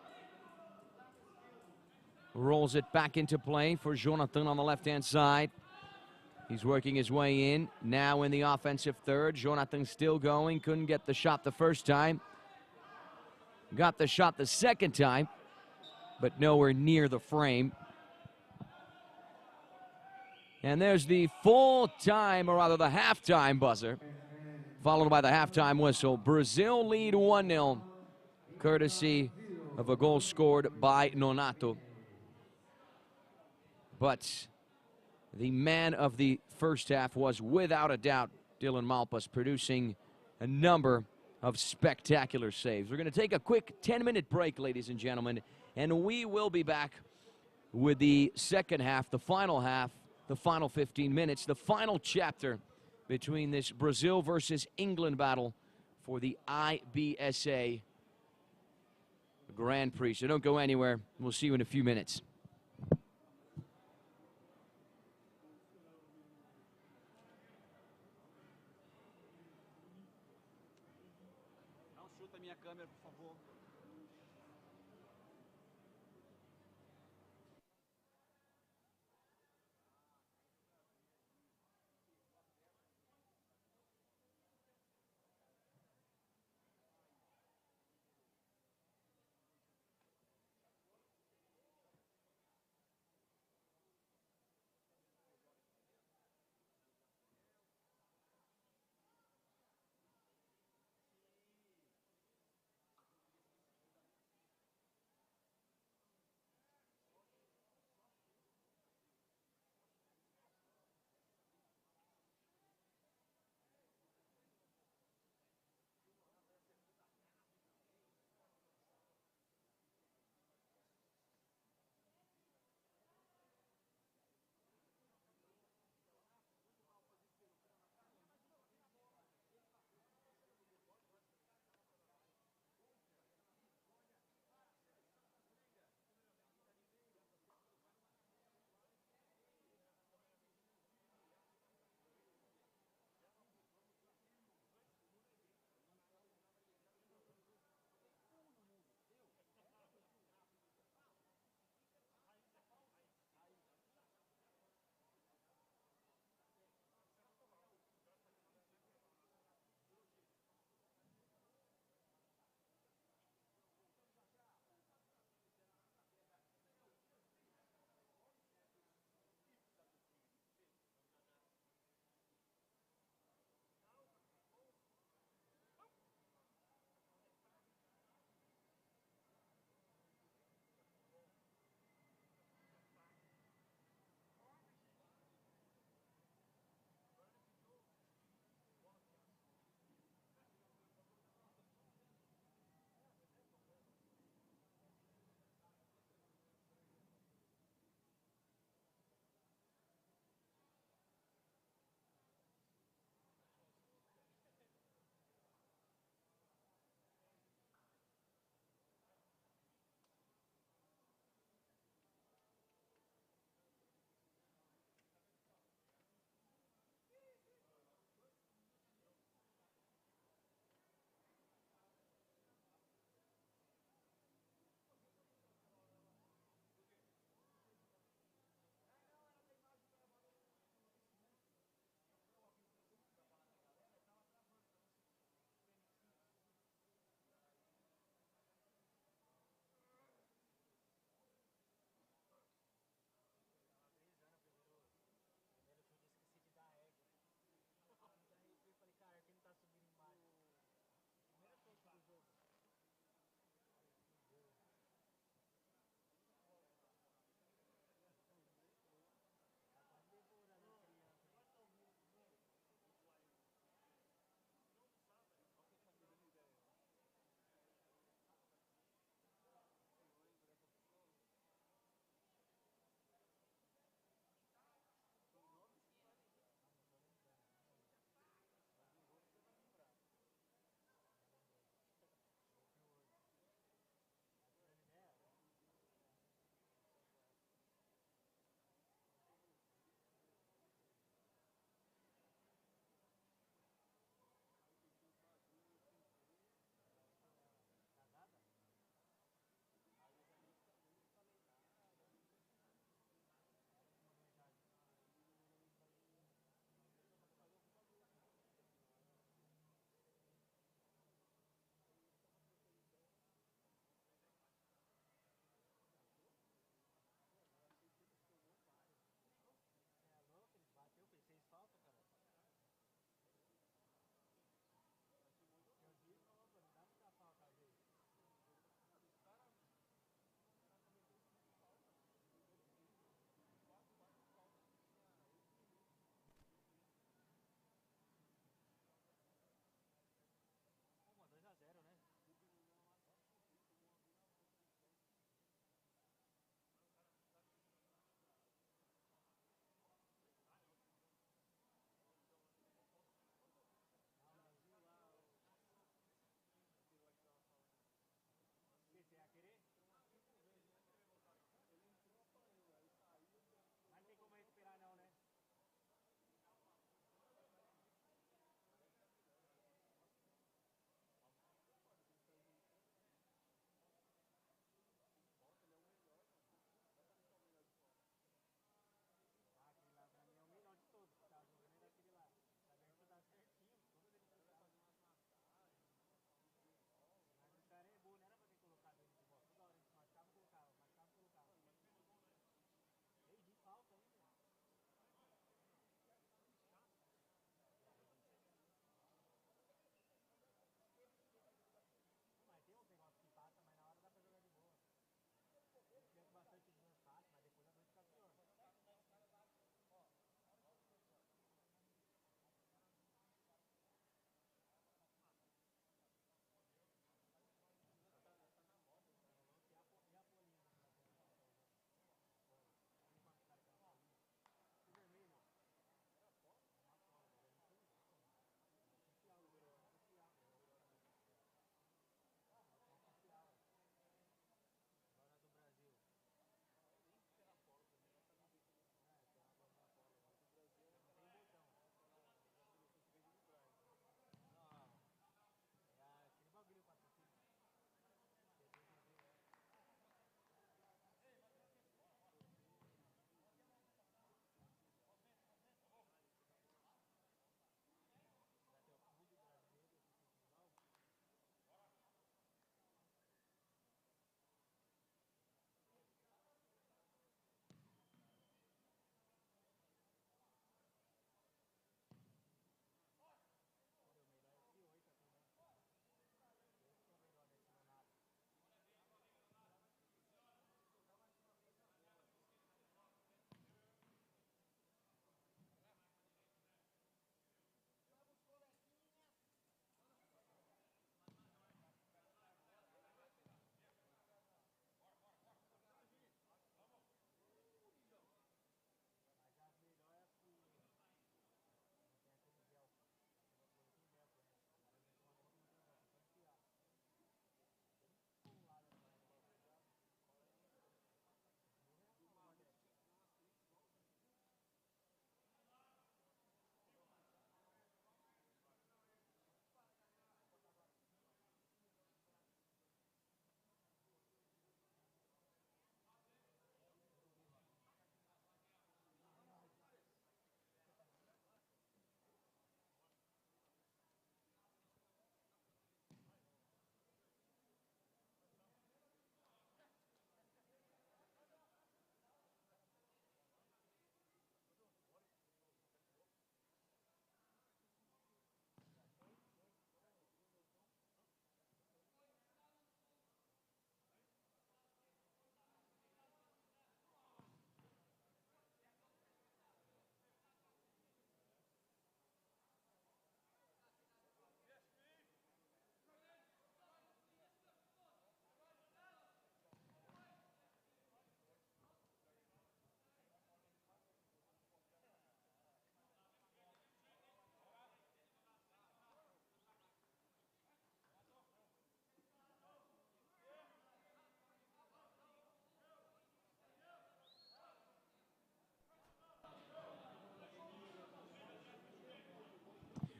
rolls it back into play for Jonathan on the left-hand side. He's working his way in. Now in the offensive third. Jonathan still going. Couldn't get the shot the first time. Got the shot the second time, but nowhere near the frame. And there's the full-time, or rather the halftime buzzer, followed by the halftime whistle. Brazil lead 1-0, courtesy of a goal scored by Nonato. But the man of the first half was, without a doubt, Dylan Malpas, producing a number of spectacular saves. We're going to take a quick 10-minute break, ladies and gentlemen, and we will be back with the second half, the final 15 minutes, the final chapter between this Brazil versus England battle for the IBSA Grand Prix. So don't go anywhere. We'll see you in a few minutes.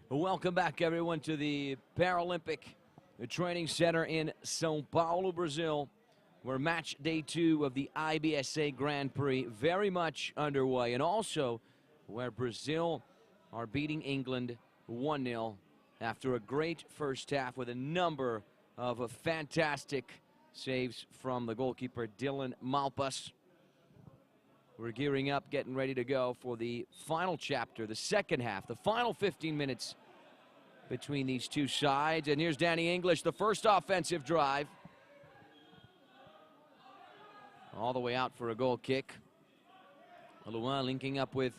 Welcome back, everyone, to the Paralympic Training Centre in São Paulo, Brazil, where match day 2 of the IBSA Grand Prix very much underway, and also where Brazil are beating England 1-0 after a great first half with a number of fantastic saves from the goalkeeper Dylan Malpas. We're gearing up, getting ready to go for the final chapter, the second half, the final 15 minutes between these two sides. And here's Danny English, the first offensive drive. All the way out for a goal kick. Luan linking up with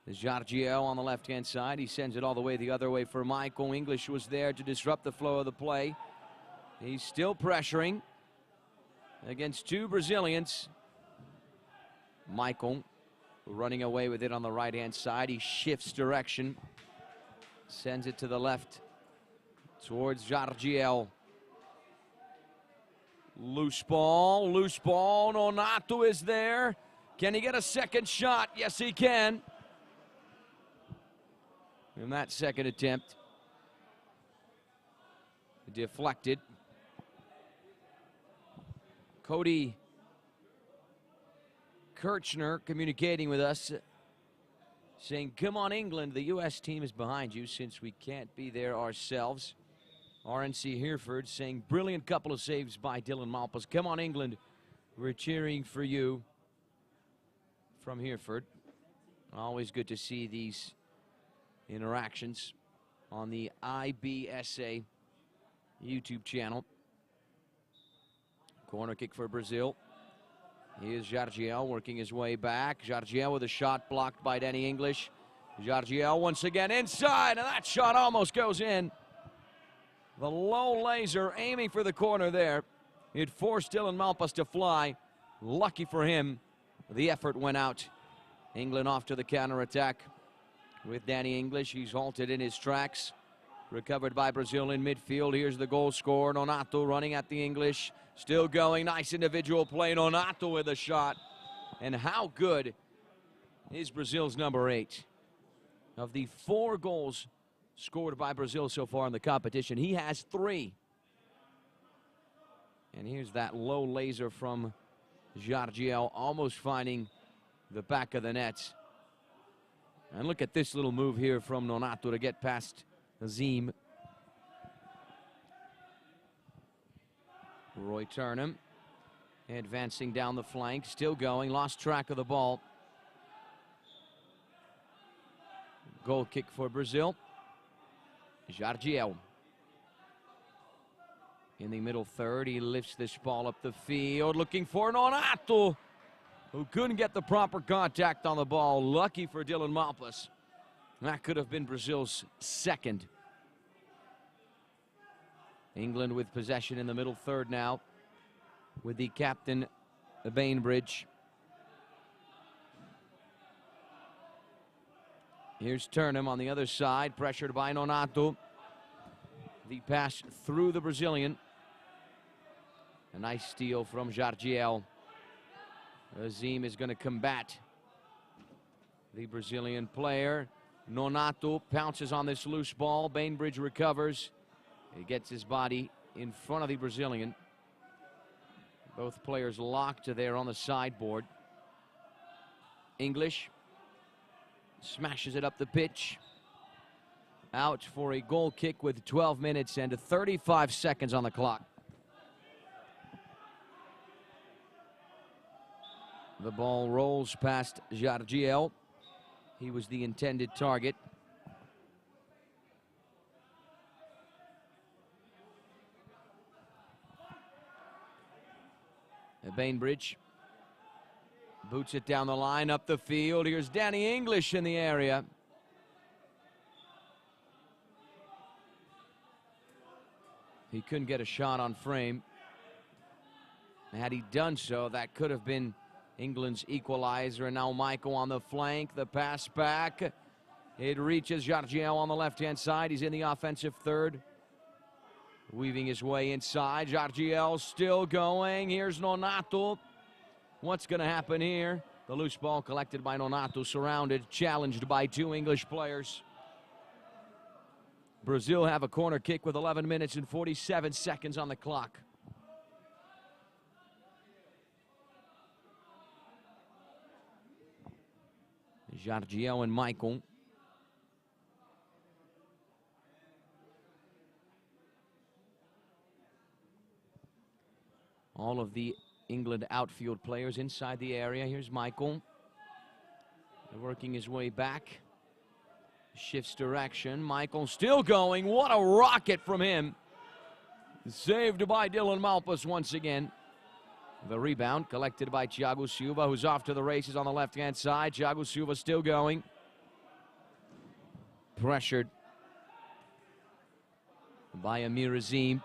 Jardiel on the left-hand side. He sends it all the way the other way for Michael. English was there to disrupt the flow of the play. He's still pressuring against two Brazilians. Michael running away with it on the right-hand side. He shifts direction. Sends it to the left towards Jardiel. Loose ball. Nonato is there. Can he get a second shot? Yes, he can. In that second attempt, deflected. Cody Kirchner communicating with us, saying, come on, England, the U.S. team is behind you since we can't be there ourselves. RNC Hereford saying, brilliant couple of saves by Dylan Malpas. Come on, England, we're cheering for you from Hereford. Always good to see these interactions on the IBSA YouTube channel. Corner kick for Brazil. Here's Jardiel working his way back. Jardiel with a shot blocked by Danny English. Jardiel once again inside, and that shot almost goes in. The low laser aiming for the corner there. It forced Dylan Malpas to fly. Lucky for him, the effort went out. England off to the counterattack with Danny English. He's halted in his tracks. Recovered by Brazil in midfield. Here's the goal scorer. Nonato running at the English. Still going. Nice individual play. Nonato with a shot. And how good is Brazil's number 8? Of the 4 goals scored by Brazil so far in the competition, he has 3. And here's that low laser from Jardiel, almost finding the back of the net. And look at this little move here from Nonato to get past Azim. Roy Turnham advancing down the flank, still going, lost track of the ball. Goal kick for Brazil. Jardiel in the middle third. He lifts this ball up the field, looking for Nonato, who couldn't get the proper contact on the ball. Lucky for Dylan Malpas. That could have been Brazil's second. England with possession in the middle third now, with the captain, Bainbridge. Here's Turnham on the other side, pressured by Nonato. The pass through the Brazilian. A nice steal from Jardiel. Azim is going to combat the Brazilian player. Nonato pounces on this loose ball. Bainbridge recovers. He gets his body in front of the Brazilian. Both players locked there on the sideboard. English smashes it up the pitch. Out for a goal kick with 12 minutes and 35 seconds on the clock. The ball rolls past Jardiel. He was the intended target. Bainbridge boots it down the line, up the field. Here's Danny English in the area. He couldn't get a shot on frame. Had he done so, that could have been England's equalizer. And now Michael on the flank, the pass back. It reaches Jardiel on the left-hand side. He's in the offensive third. Weaving his way inside. Jardiel still going. Here's Nonato. What's going to happen here? The loose ball collected by Nonato, surrounded, challenged by 2 English players. Brazil have a corner kick with 11 minutes and 47 seconds on the clock. Jardiel and Michael. All of the England outfield players inside the area. Here's Michael. Working his way back. Shifts direction. Michael still going. What a rocket from him. Saved by Dylan Malpas once again. The rebound collected by Thiago Silva, who's off to the races on the left-hand side. Thiago Silva still going. Pressured by Amir Azim.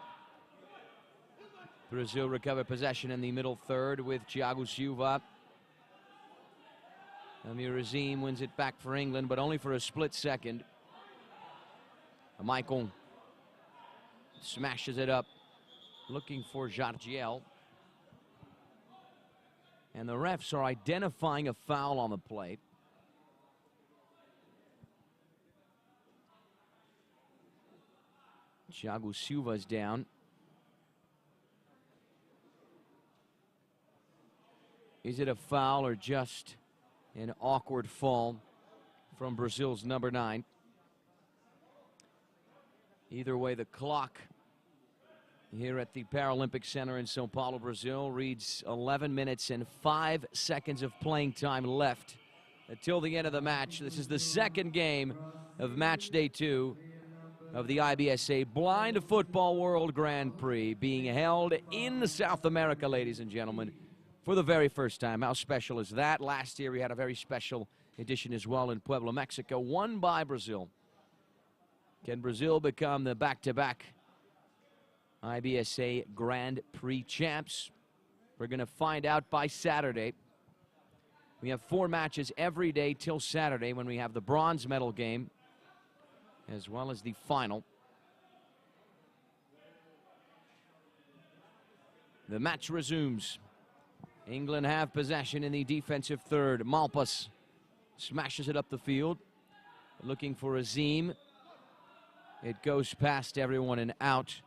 Brazil recover possession in the middle third with Thiago Silva. Amir Azim wins it back for England, but only for a split second. Michael smashes it up, looking for Jardiel. And the refs are identifying a foul on the play. Thiago Silva's down. Is it a foul or just an awkward fall from Brazil's number 9? Either way, the clock here at the Paralympic Center in São Paulo, Brazil, reads 11 minutes and 5 seconds of playing time left until the end of the match. This is the second game of match day 2 of the IBSA Blind Football World Grand Prix, being held in South America, ladies and gentlemen, for the very first time. How special is that? Last year we had a very special edition as well in Puebla, Mexico, won by Brazil. Can Brazil become the back-to-back IBSA Grand Prix champs? We're going to find out by Saturday. We have 4 matches every day till Saturday, when we have the bronze medal game as well as the final. The match resumes. England have possession in the defensive third. Malpas smashes it up the field, looking for Azim. It goes past everyone and out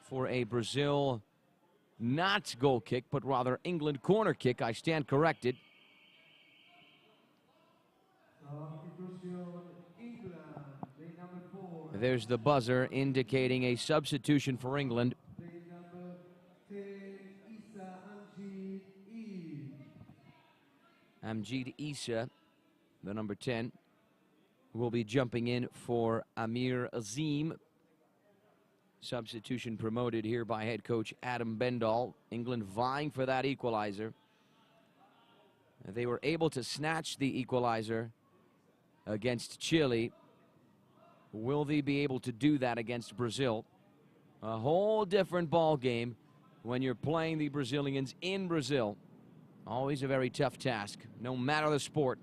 for a Brazil not goal kick, but rather England corner kick. I stand corrected. There's the buzzer indicating a substitution for England. Amjid Issa, the number 10, will be jumping in for Amir Azim. Substitution promoted here by head coach Adam Bendall. England vying for that equalizer. They were able to snatch the equalizer against Chile. Will they be able to do that against Brazil? A whole different ball game when you're playing the Brazilians in Brazil. Always a very tough task, no matter the sport.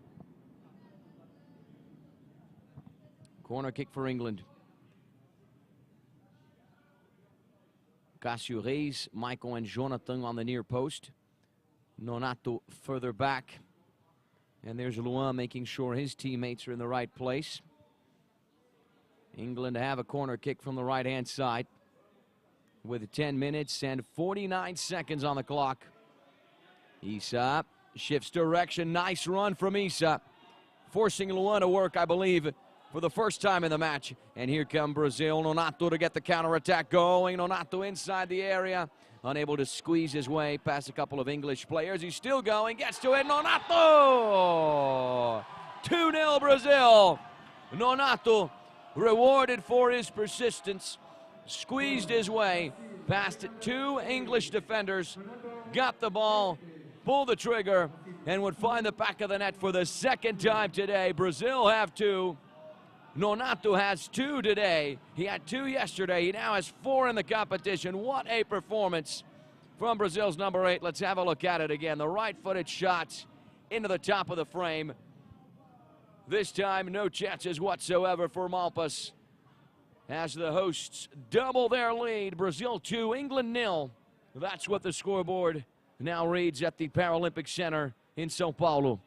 Corner kick for England. Cássio Reis, Michael and Jonathan on the near post. Nonato further back. And there's Luan making sure his teammates are in the right place. England have a corner kick from the right-hand side with 10 minutes and 49 seconds on the clock. Issa shifts direction. Nice run from Issa, forcing Luan to work, I believe, for the first time in the match. And here come Brazil. Nonato to get the counterattack going. Nonato inside the area, unable to squeeze his way past a couple of English players. He's still going, gets to it. Nonato! 2-0 Brazil. Nonato rewarded for his persistence, squeezed his way past 2 English defenders, got the ball, pulled the trigger, and would find the back of the net for the second time today. Brazil have 2. Nonato has 2 today. He had 2 yesterday. He now has 4 in the competition. What a performance from Brazil's number 8. Let's have a look at it again. The right-footed shot into the top of the frame. This time, no chances whatsoever for Malpas, as the hosts double their lead. Brazil 2, England 0. That's what the scoreboard now reads at the Paralympic Center in São Paulo.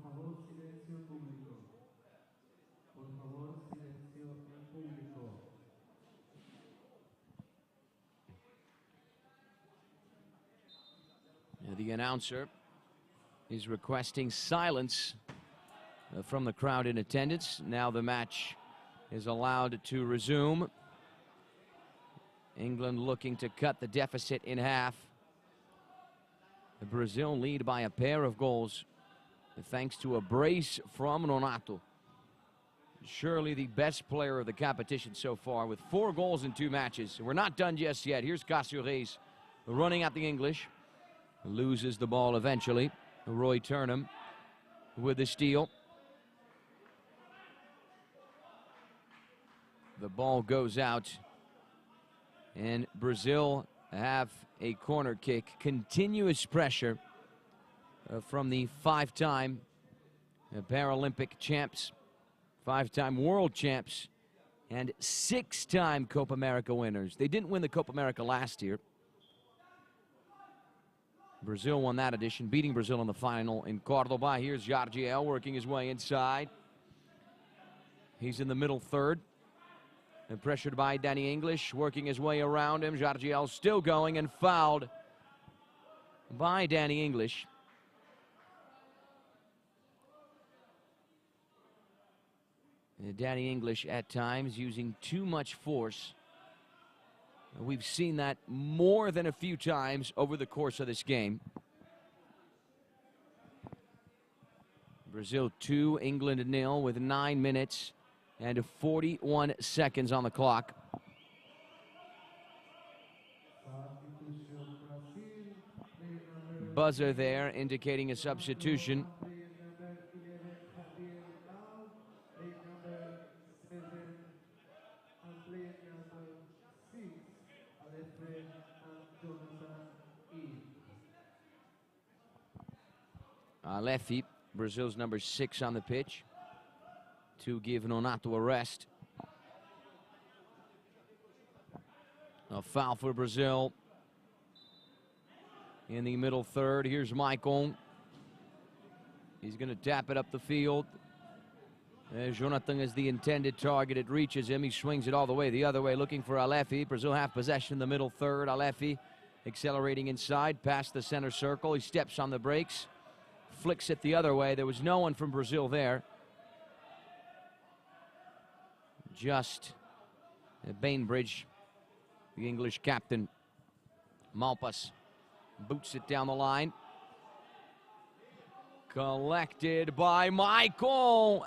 favor, silencio público. Por favor, silencio en público. The announcer is requesting silence from the crowd in attendance. Now the match is allowed to resume. England looking to cut the deficit in half. Brazil lead by a pair of goals thanks to a brace from Nonato. Surely the best player of the competition so far with 4 goals in 2 matches. We're not done just yet. Here's Cássio Reis running at the English. Loses the ball eventually. Roy Turnham with the steal. The ball goes out, and Brazil have a corner kick. Continuous pressure from the 5-time Paralympic champs, 5-time world champs, and 6-time Copa America winners. They didn't win the Copa America last year. Brazil won that edition, beating Brazil in the final in Cordoba. Here's Jardiel working his way inside. He's in the middle third. And pressured by Danny English, working his way around him. Jardiel still going and fouled by Danny English. And Danny English at times using too much force. We've seen that more than a few times over the course of this game. Brazil 2, England 0 with 9 minutes and 41 seconds on the clock. Buzzer there indicating a substitution. Alefi, Brazil's number 6 on the pitch, to give Nonato a rest. A foul for Brazil in the middle third. Here's Maicon. He's going to tap it up the field. Jonathan is the intended target. It reaches him. He swings it all the way the other way, looking for Alefi. Brazil have possession in the middle third. Alefi accelerating inside, past the center circle. He steps on the brakes, flicks it the other way. There was no one from Brazil there. Just Bainbridge, the English captain. Malpas boots it down the line. Collected by Michael.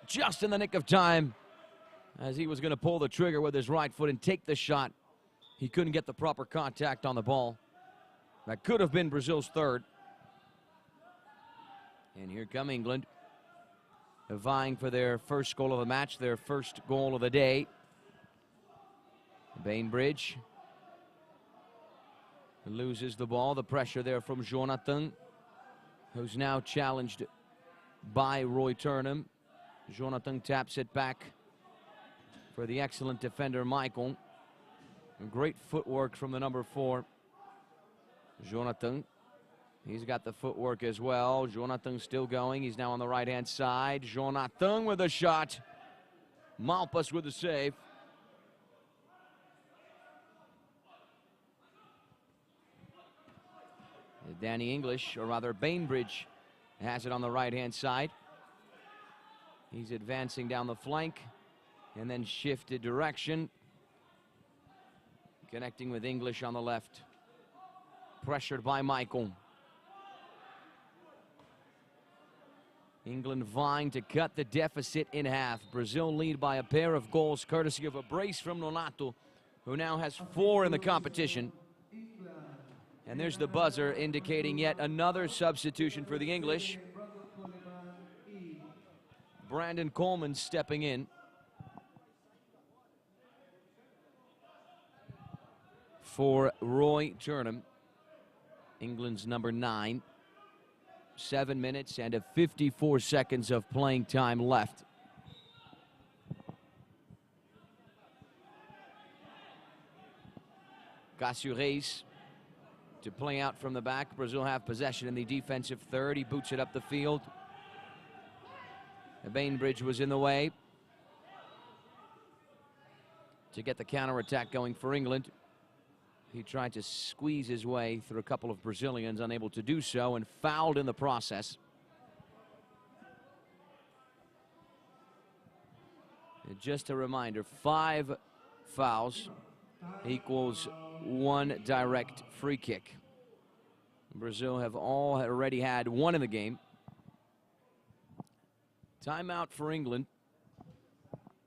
Just in the nick of time as he was going to pull the trigger with his right foot and take the shot. He couldn't get the proper contact on the ball. That could have been Brazil's third. And here come England, vying for their first goal of the match, their first goal of the day. Bainbridge loses the ball. The pressure there from Jonathan, who's now challenged by Roy Turnham. Jonathan taps it back for the excellent defender, Michael. Great footwork from the number 4, Jonathan. He's got the footwork as well. Jonathan still going. He's now on the right-hand side. Jonathan with a shot. Malpas with the save. Danny English, or rather Bainbridge, has it on the right-hand side. He's advancing down the flank and then shifted direction. Connecting with English on the left. Pressured by Michael. England vying to cut the deficit in half. Brazil lead by a pair of goals, courtesy of a brace from Nonato, who now has 4 in the competition. And there's the buzzer indicating yet another substitution for the English. Brandon Coleman stepping in. For Roy Turnham, England's number 9. 7 minutes and 54 seconds of playing time left. Cássio Reis to play out from the back. Brazil have possession in the defensive third. He boots it up the field. Bainbridge was in the way to get the counterattack going for England. He tried to squeeze his way through a couple of Brazilians, unable to do so, and fouled in the process. And just a reminder, 5 fouls equals 1 direct free kick. Brazil have all already had 1 in the game. Timeout for England.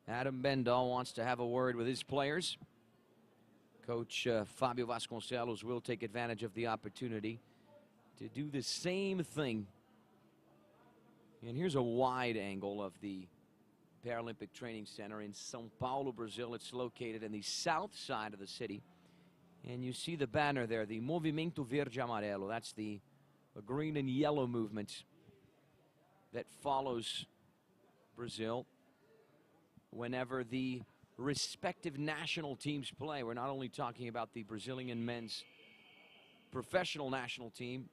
Adam Bendall wants to have a word with his players. Coach Fabio Vasconcelos will take advantage of the opportunity to do the same thing. And here's a wide angle of the Paralympic Training Centre in São Paulo, Brazil. It's located in the south side of the city. And you see the banner there, the Movimento Verde Amarelo. That's the green and yellow movement that follows Brazil whenever the respective national teams play. We're not only talking about the Brazilian men's professional national team,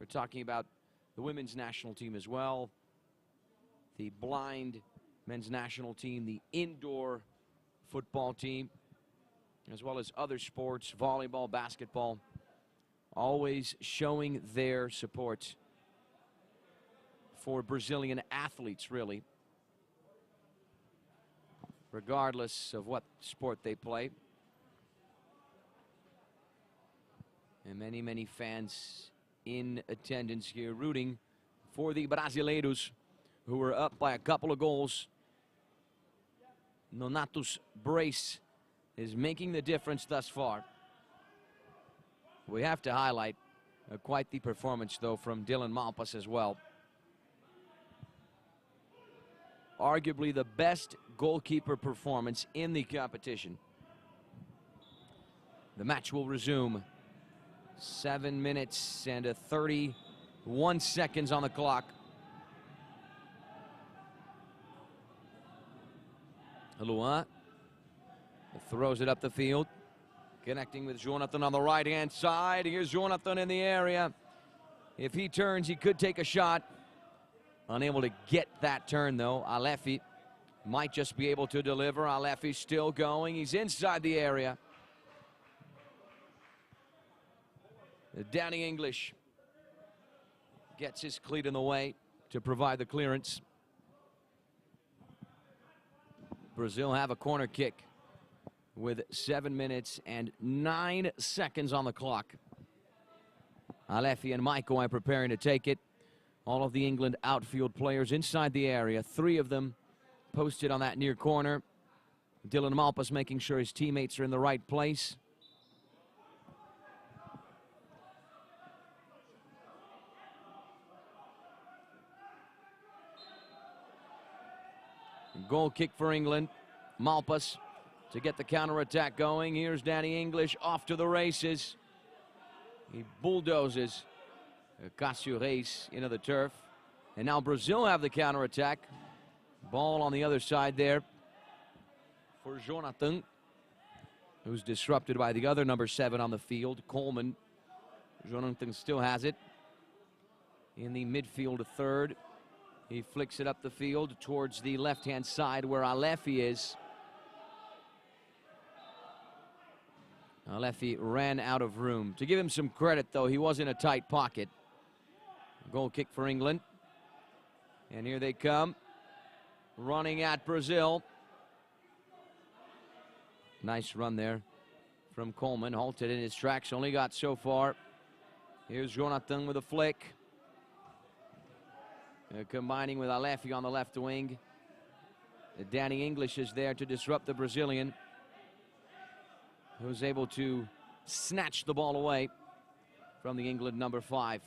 we're talking about the women's national team as well, the blind men's national team, the indoor football team, as well as other sports, volleyball, basketball, always showing their support for Brazilian athletes, really, regardless of what sport they play. And many, many fans in attendance here rooting for the Brasileiros, who were up by a couple of goals. Nonato's brace is making the difference thus far. We have to highlight quite the performance, though, from Dylan Malpas as well. Arguably the best goalkeeper performance in the competition. The match will resume. 7 minutes and 31 seconds on the clock. Luan throws it up the field, connecting with Jonathan on the right-hand side. Here's Jonathan in the area. If he turns, he could take a shot. Unable to get that turn, though. Alefi might just be able to deliver. Alefi still going. He's inside the area. Danny English gets his cleat in the way to provide the clearance. Brazil have a corner kick with 7 minutes and 9 seconds on the clock. Alefi and Michael are preparing to take it. All of the England outfield players inside the area. 3 of them posted on that near corner. Dylan Malpas making sure his teammates are in the right place. Goal kick for England. Malpas to get the counterattack going. Here's Danny English off to the races. He bulldozes Cássio Reis into the turf. And now Brazil have the counterattack. Ball on the other side there for Jonathan, who's disrupted by the other number 7 on the field, Coleman. Jonathan still has it in the midfield third. He flicks it up the field towards the left-hand side where Alefi is. Alefi ran out of room. To give him some credit, though, he was in a tight pocket. Goal kick for England. And here they come, running at Brazil. Nice run there from Coleman, halted in his tracks, only got so far. Here's Jonathan with a flick. Combining with Alefi on the left wing. Danny English is there to disrupt the Brazilian, who's able to snatch the ball away from the England number 5.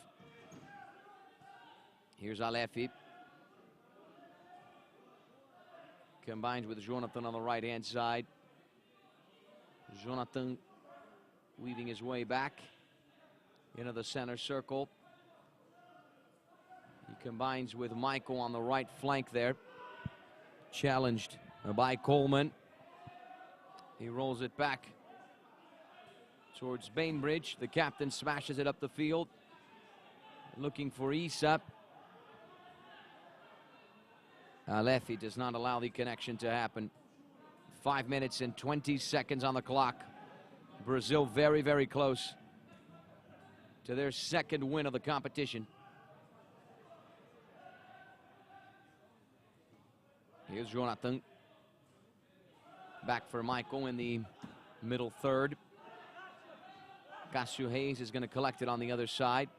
Here's Alefi. Combines with Jonathan on the right-hand side. Jonathan weaving his way back into the center circle. He combines with Michael on the right flank there. Challenged by Coleman. He rolls it back towards Bainbridge. The captain smashes it up the field. Looking for Isa. Alefi does not allow the connection to happen. 5 minutes and 20 seconds on the clock. Brazil very, very close to their second win of the competition. Here's Jonathan. Back for Michael in the middle third. Cássio Reis is going to collect it on the other side.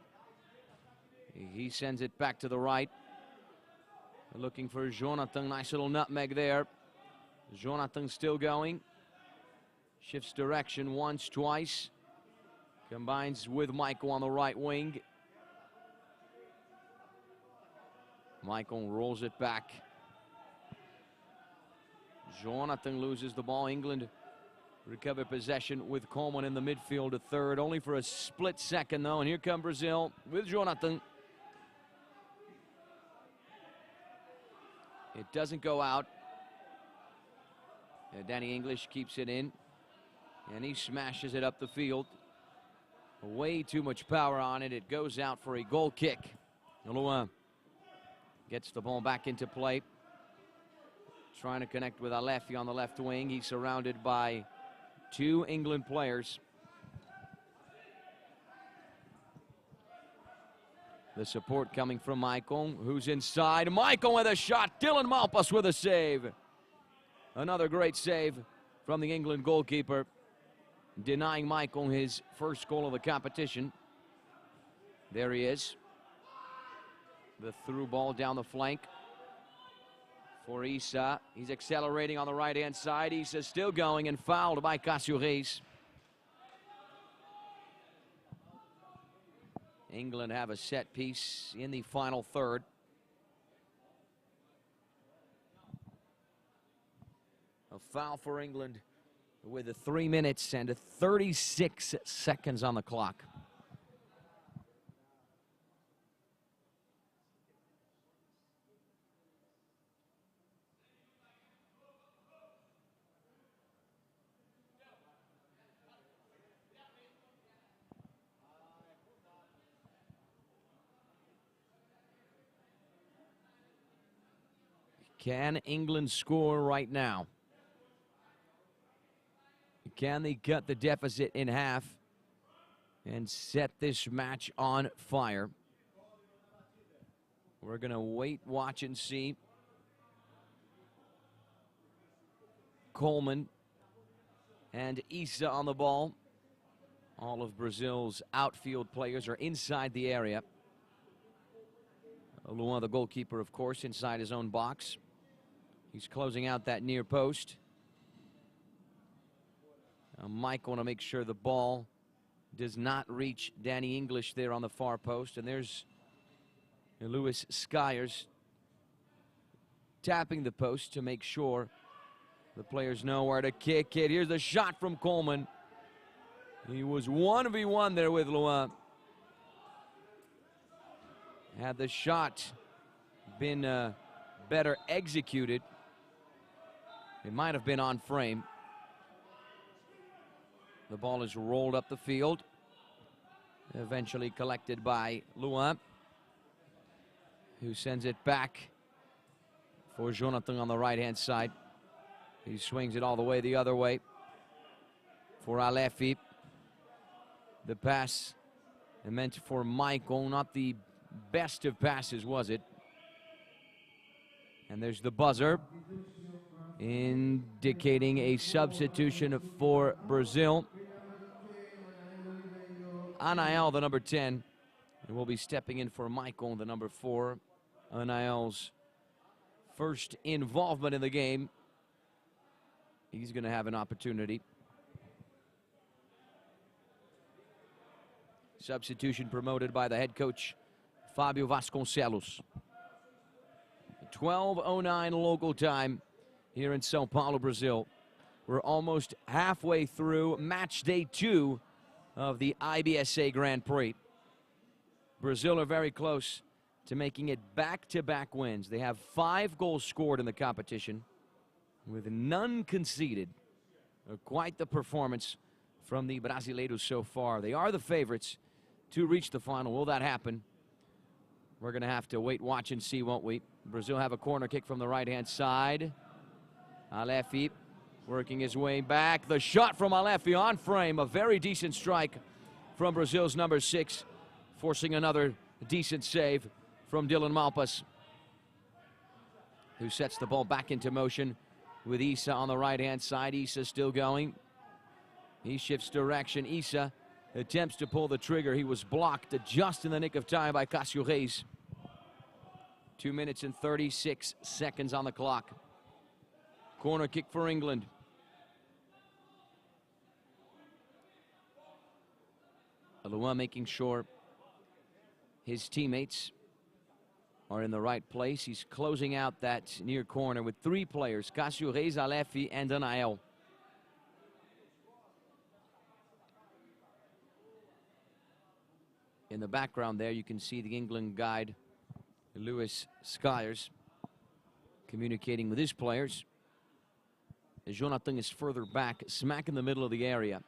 He sends it back to the right. Looking for Jonathan. Nice little nutmeg there. Jonathan still going. Shifts direction once, twice. Combines with Michael on the right wing. Michael rolls it back. Jonathan loses the ball. England recover possession with Coleman in the midfield at third. Only for a split second, though. And here come Brazil with Jonathan. It doesn't go out. Danny English keeps it in. And he smashes it up the field. Way too much power on it. It goes out for a goal kick. Luan gets the ball back into play. Trying to connect with Alefi on the left wing. He's surrounded by 2 England players. The support coming from Michael, who's inside. Michael with a shot. Dylan Malpas with a save. Another great save from the England goalkeeper, denying Michael his first goal of the competition. There he is. The through ball down the flank for Issa. He's accelerating on the right-hand side. Issa still going and fouled by Cássio Reis. England have a set piece in the final third. A foul for England with 3 minutes and 36 seconds on the clock. Can England score right now? Can they cut the deficit in half and set this match on fire? We're going to wait, watch, and see. Coleman and Issa on the ball. All of Brazil's outfield players are inside the area. Luan, the goalkeeper, of course, inside his own box. He's closing out that near post. Mike want to make sure the ball does not reach Danny English there on the far post. And there's Lewis Skyers tapping the post to make sure the players know where to kick it. Here's the shot from Coleman. He was 1v1 there with Luan. Had the shot been better executed, it might have been on frame. The ball is rolled up the field, eventually collected by Luan, who sends it back for Jonathan on the right-hand side. He swings it all the way the other way for Alefi. The pass meant for Michael, not the best of passes, was it? And there's the buzzer indicating a substitution for Brazil. Anael, the number 10, and will be stepping in for Michael, the number 4. Anael's first involvement in the game. He's going to have an opportunity. Substitution promoted by the head coach, Fábio Vasconcelos. 12:09 local time here in São Paulo, Brazil. We're almost halfway through match day 2 of the IBSA Grand Prix. Brazil are very close to making it back-to-back wins. They have 5 goals scored in the competition with none conceded. Quite the performance from the Brasileiros so far. They are the favorites to reach the final. Will that happen? We're going to have to wait, watch, and see, won't we? Brazil have a corner kick from the right-hand side. Alefi working his way back. The shot from Alefi on frame. A very decent strike from Brazil's number 6, forcing another decent save from Dylan Malpas, who sets the ball back into motion with Issa on the right-hand side. Issa still going. He shifts direction. Issa attempts to pull the trigger. He was blocked just in the nick of time by Cássio Reis. 2 minutes and 36 seconds on the clock. Corner kick for England. Luan making sure his teammates are in the right place. He's closing out that near corner with 3 players, Cássio Reis, Alefi, and Anael. In the background there, you can see the England guide, Lewis Skyers, communicating with his players. Jonathan is further back, smack in the middle of the area.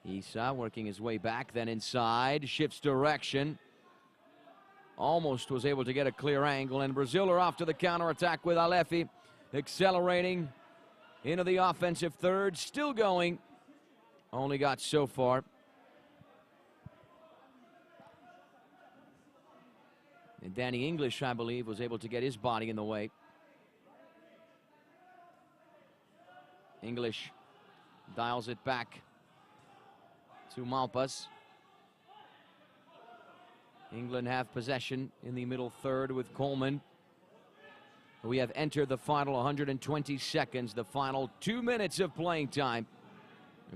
Issa working his way back, then inside, shifts direction. Almost was able to get a clear angle, and Brazil are off to the counterattack with Alefi accelerating into the offensive third, still going. Only got so far. And Danny English, I believe, was able to get his body in the way. English dials it back to Malpas. England have possession in the middle third with Coleman. We have entered the final 120 seconds, the final 2 minutes of playing time.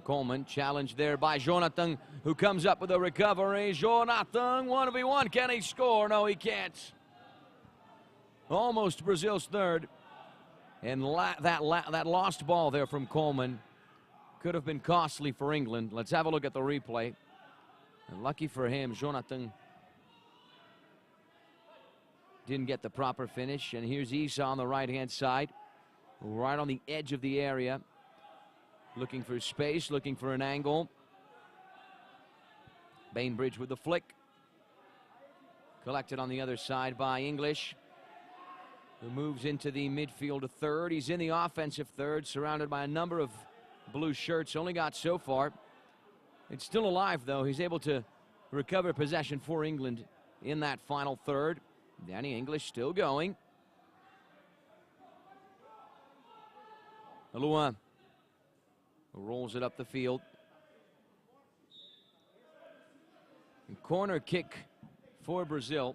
Coleman challenged there by Jonathan, who comes up with a recovery. Jonathan, 1v1, can he score? No, he can't. Almost Brazil's third. And that lost ball there from Coleman could have been costly for England. Let's have a look at the replay. And lucky for him, Jonathan didn't get the proper finish. And here's Issa on the right-hand side, right on the edge of the area, looking for space, looking for an angle. Bainbridge with the flick. Collected on the other side by English, who moves into the midfield third. He's in the offensive third, surrounded by a number of blue shirts. Only got so far. It's still alive, though. He's able to recover possession for England in that final third. Danny English still going. Luan rolls it up the field. And corner kick for Brazil.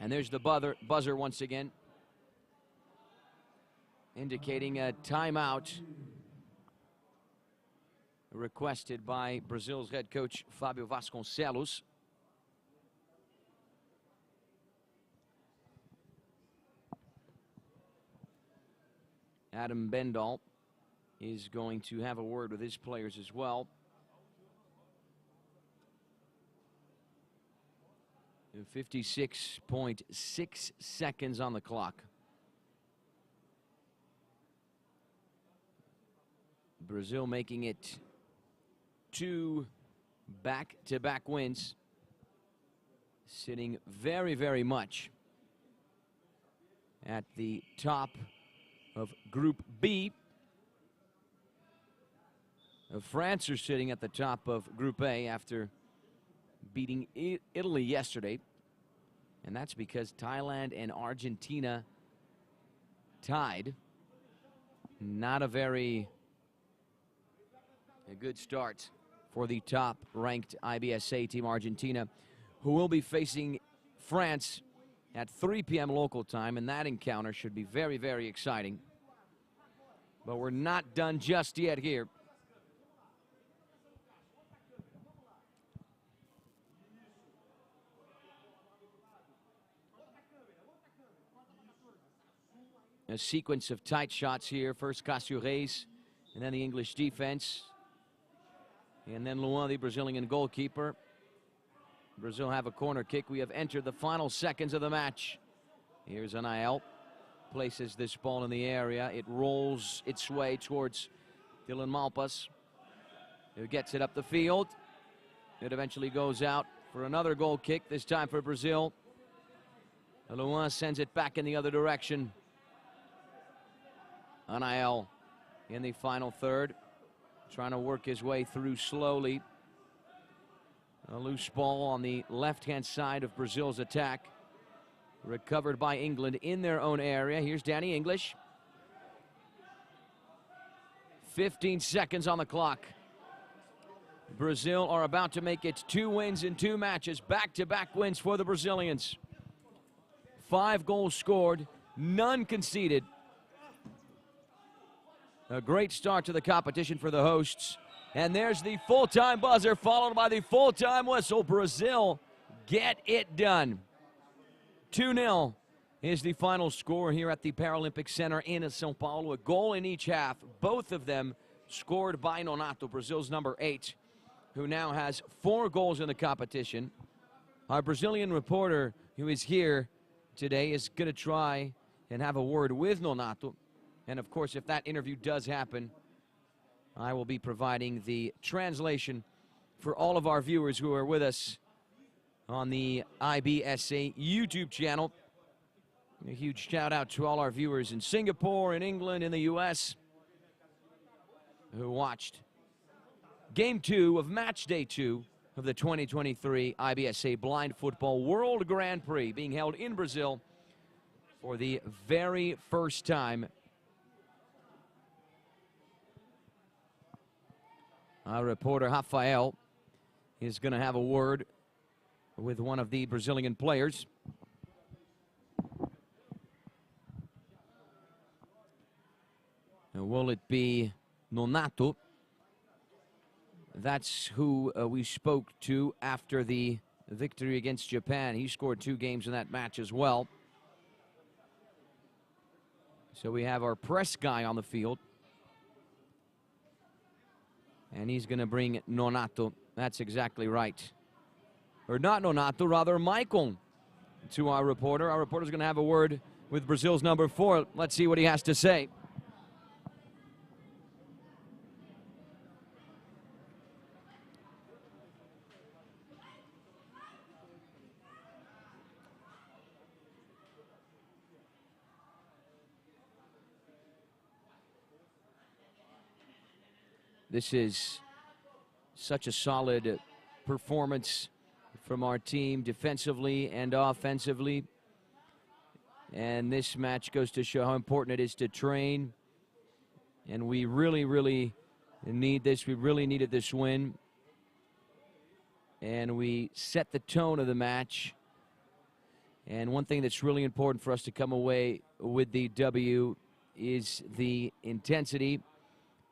And there's the buzzer once again, indicating a timeout requested by Brazil's head coach, Fábio Vasconcelos. Adam Bendal is going to have a word with his players as well. 56.6 seconds on the clock. Brazil making it 2 back-to-back wins, sitting very, very much at the top of Group B. France are sitting at the top of Group A after beating Italy yesterday, and that's because Thailand and Argentina tied. Not a very good start for the top-ranked IBSA team, Argentina, who will be facing France at 3 p.m. local time, and that encounter should be very, very exciting. But we're not done just yet here. A sequence of tight shots here. First Cássio Reis, and then the English defense. And then Luan, the Brazilian goalkeeper. Brazil have a corner kick. We have entered the final seconds of the match. Here's Anael. Places this ball in the area. It rolls its way towards Dylan Malpas, who gets it up the field. It eventually goes out for another goal kick, this time for Brazil. Luan sends it back in the other direction. Anael in the final third, trying to work his way through slowly. A loose ball on the left-hand side of Brazil's attack. Recovered by England in their own area. Here's Danny English. 15 seconds on the clock. Brazil are about to make it 2 wins in 2 matches. Back-to-back wins for the Brazilians. 5 goals scored, none conceded. A great start to the competition for the hosts. And there's the full-time buzzer, followed by the full-time whistle. Brazil get it done. 2-0 is the final score here at the Paralympic Center in São Paulo. A goal in each half, both of them scored by Nonato, Brazil's number 8, who now has 4 goals in the competition. Our Brazilian reporter who is here today is going to try and have a word with Nonato. And of course, if that interview does happen, I will be providing the translation for all of our viewers who are with us on the IBSA YouTube channel. A huge shout out to all our viewers in Singapore, in England, in the US, who watched Game 2 of Match Day 2 of the 2023 IBSA Blind Football World Grand Prix, being held in Brazil for the very first time. Our reporter Rafael is going to have a word with one of the Brazilian players. And will it be Nonato? That's who we spoke to after the victory against Japan. He scored 2 games in that match as well. So we have our press guy on the field. And he's going to bring Nonato. That's exactly right. Or not Nonato, rather Maicon to our reporter. Our reporter's going to have a word with Brazil's number 4. Let's see what he has to say. This is such a solid performance from our team defensively and offensively. And this match goes to show how important it is to train. And we really, really need this. We really needed this win. And we set the tone of the match. And one thing that's really important for us to come away with the W is the intensity,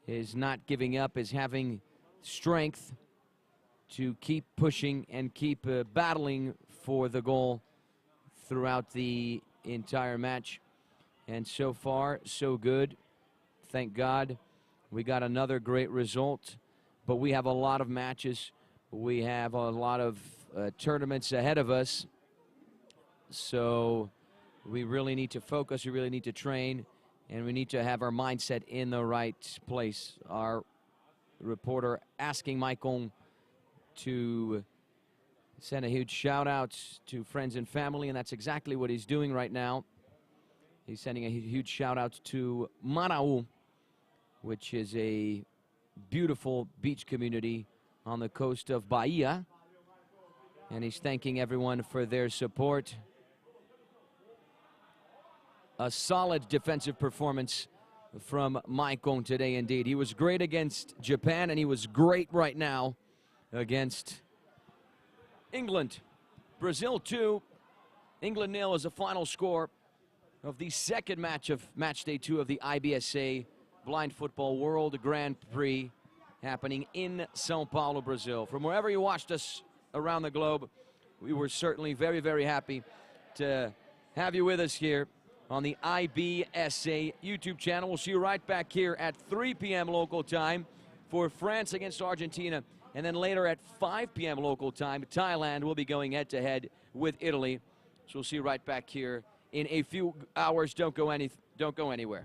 is not giving up, is having strength to keep pushing and keep battling for the goal throughout the entire match. And so far, so good. Thank God we got another great result. But we have a lot of matches. We have a lot of tournaments ahead of us. So we really need to focus. We really need to train. And we need to have our mindset in the right place. Our reporter asking Maicon to send a huge shout out to friends and family, and that's exactly what he's doing right now. He's sending a huge shout out to Marau, which is a beautiful beach community on the coast of Bahia. And he's thanking everyone for their support. A solid defensive performance from Maicon today, indeed. He was great against Japan, and he was great right now against England. Brazil 2, England 0 is the final score of the second match of Match Day 2 of the IBSA Blind Football World Grand Prix happening in São Paulo, Brazil. From wherever you watched us around the globe, we were certainly very, very happy to have you with us here on the IBSA YouTube channel. We'll see you right back here at 3 p.m. local time for France against Argentina. And then later at 5 p.m. local time, Thailand will be going head-to-head with Italy. So we'll see you right back here in a few hours. Don't go anywhere.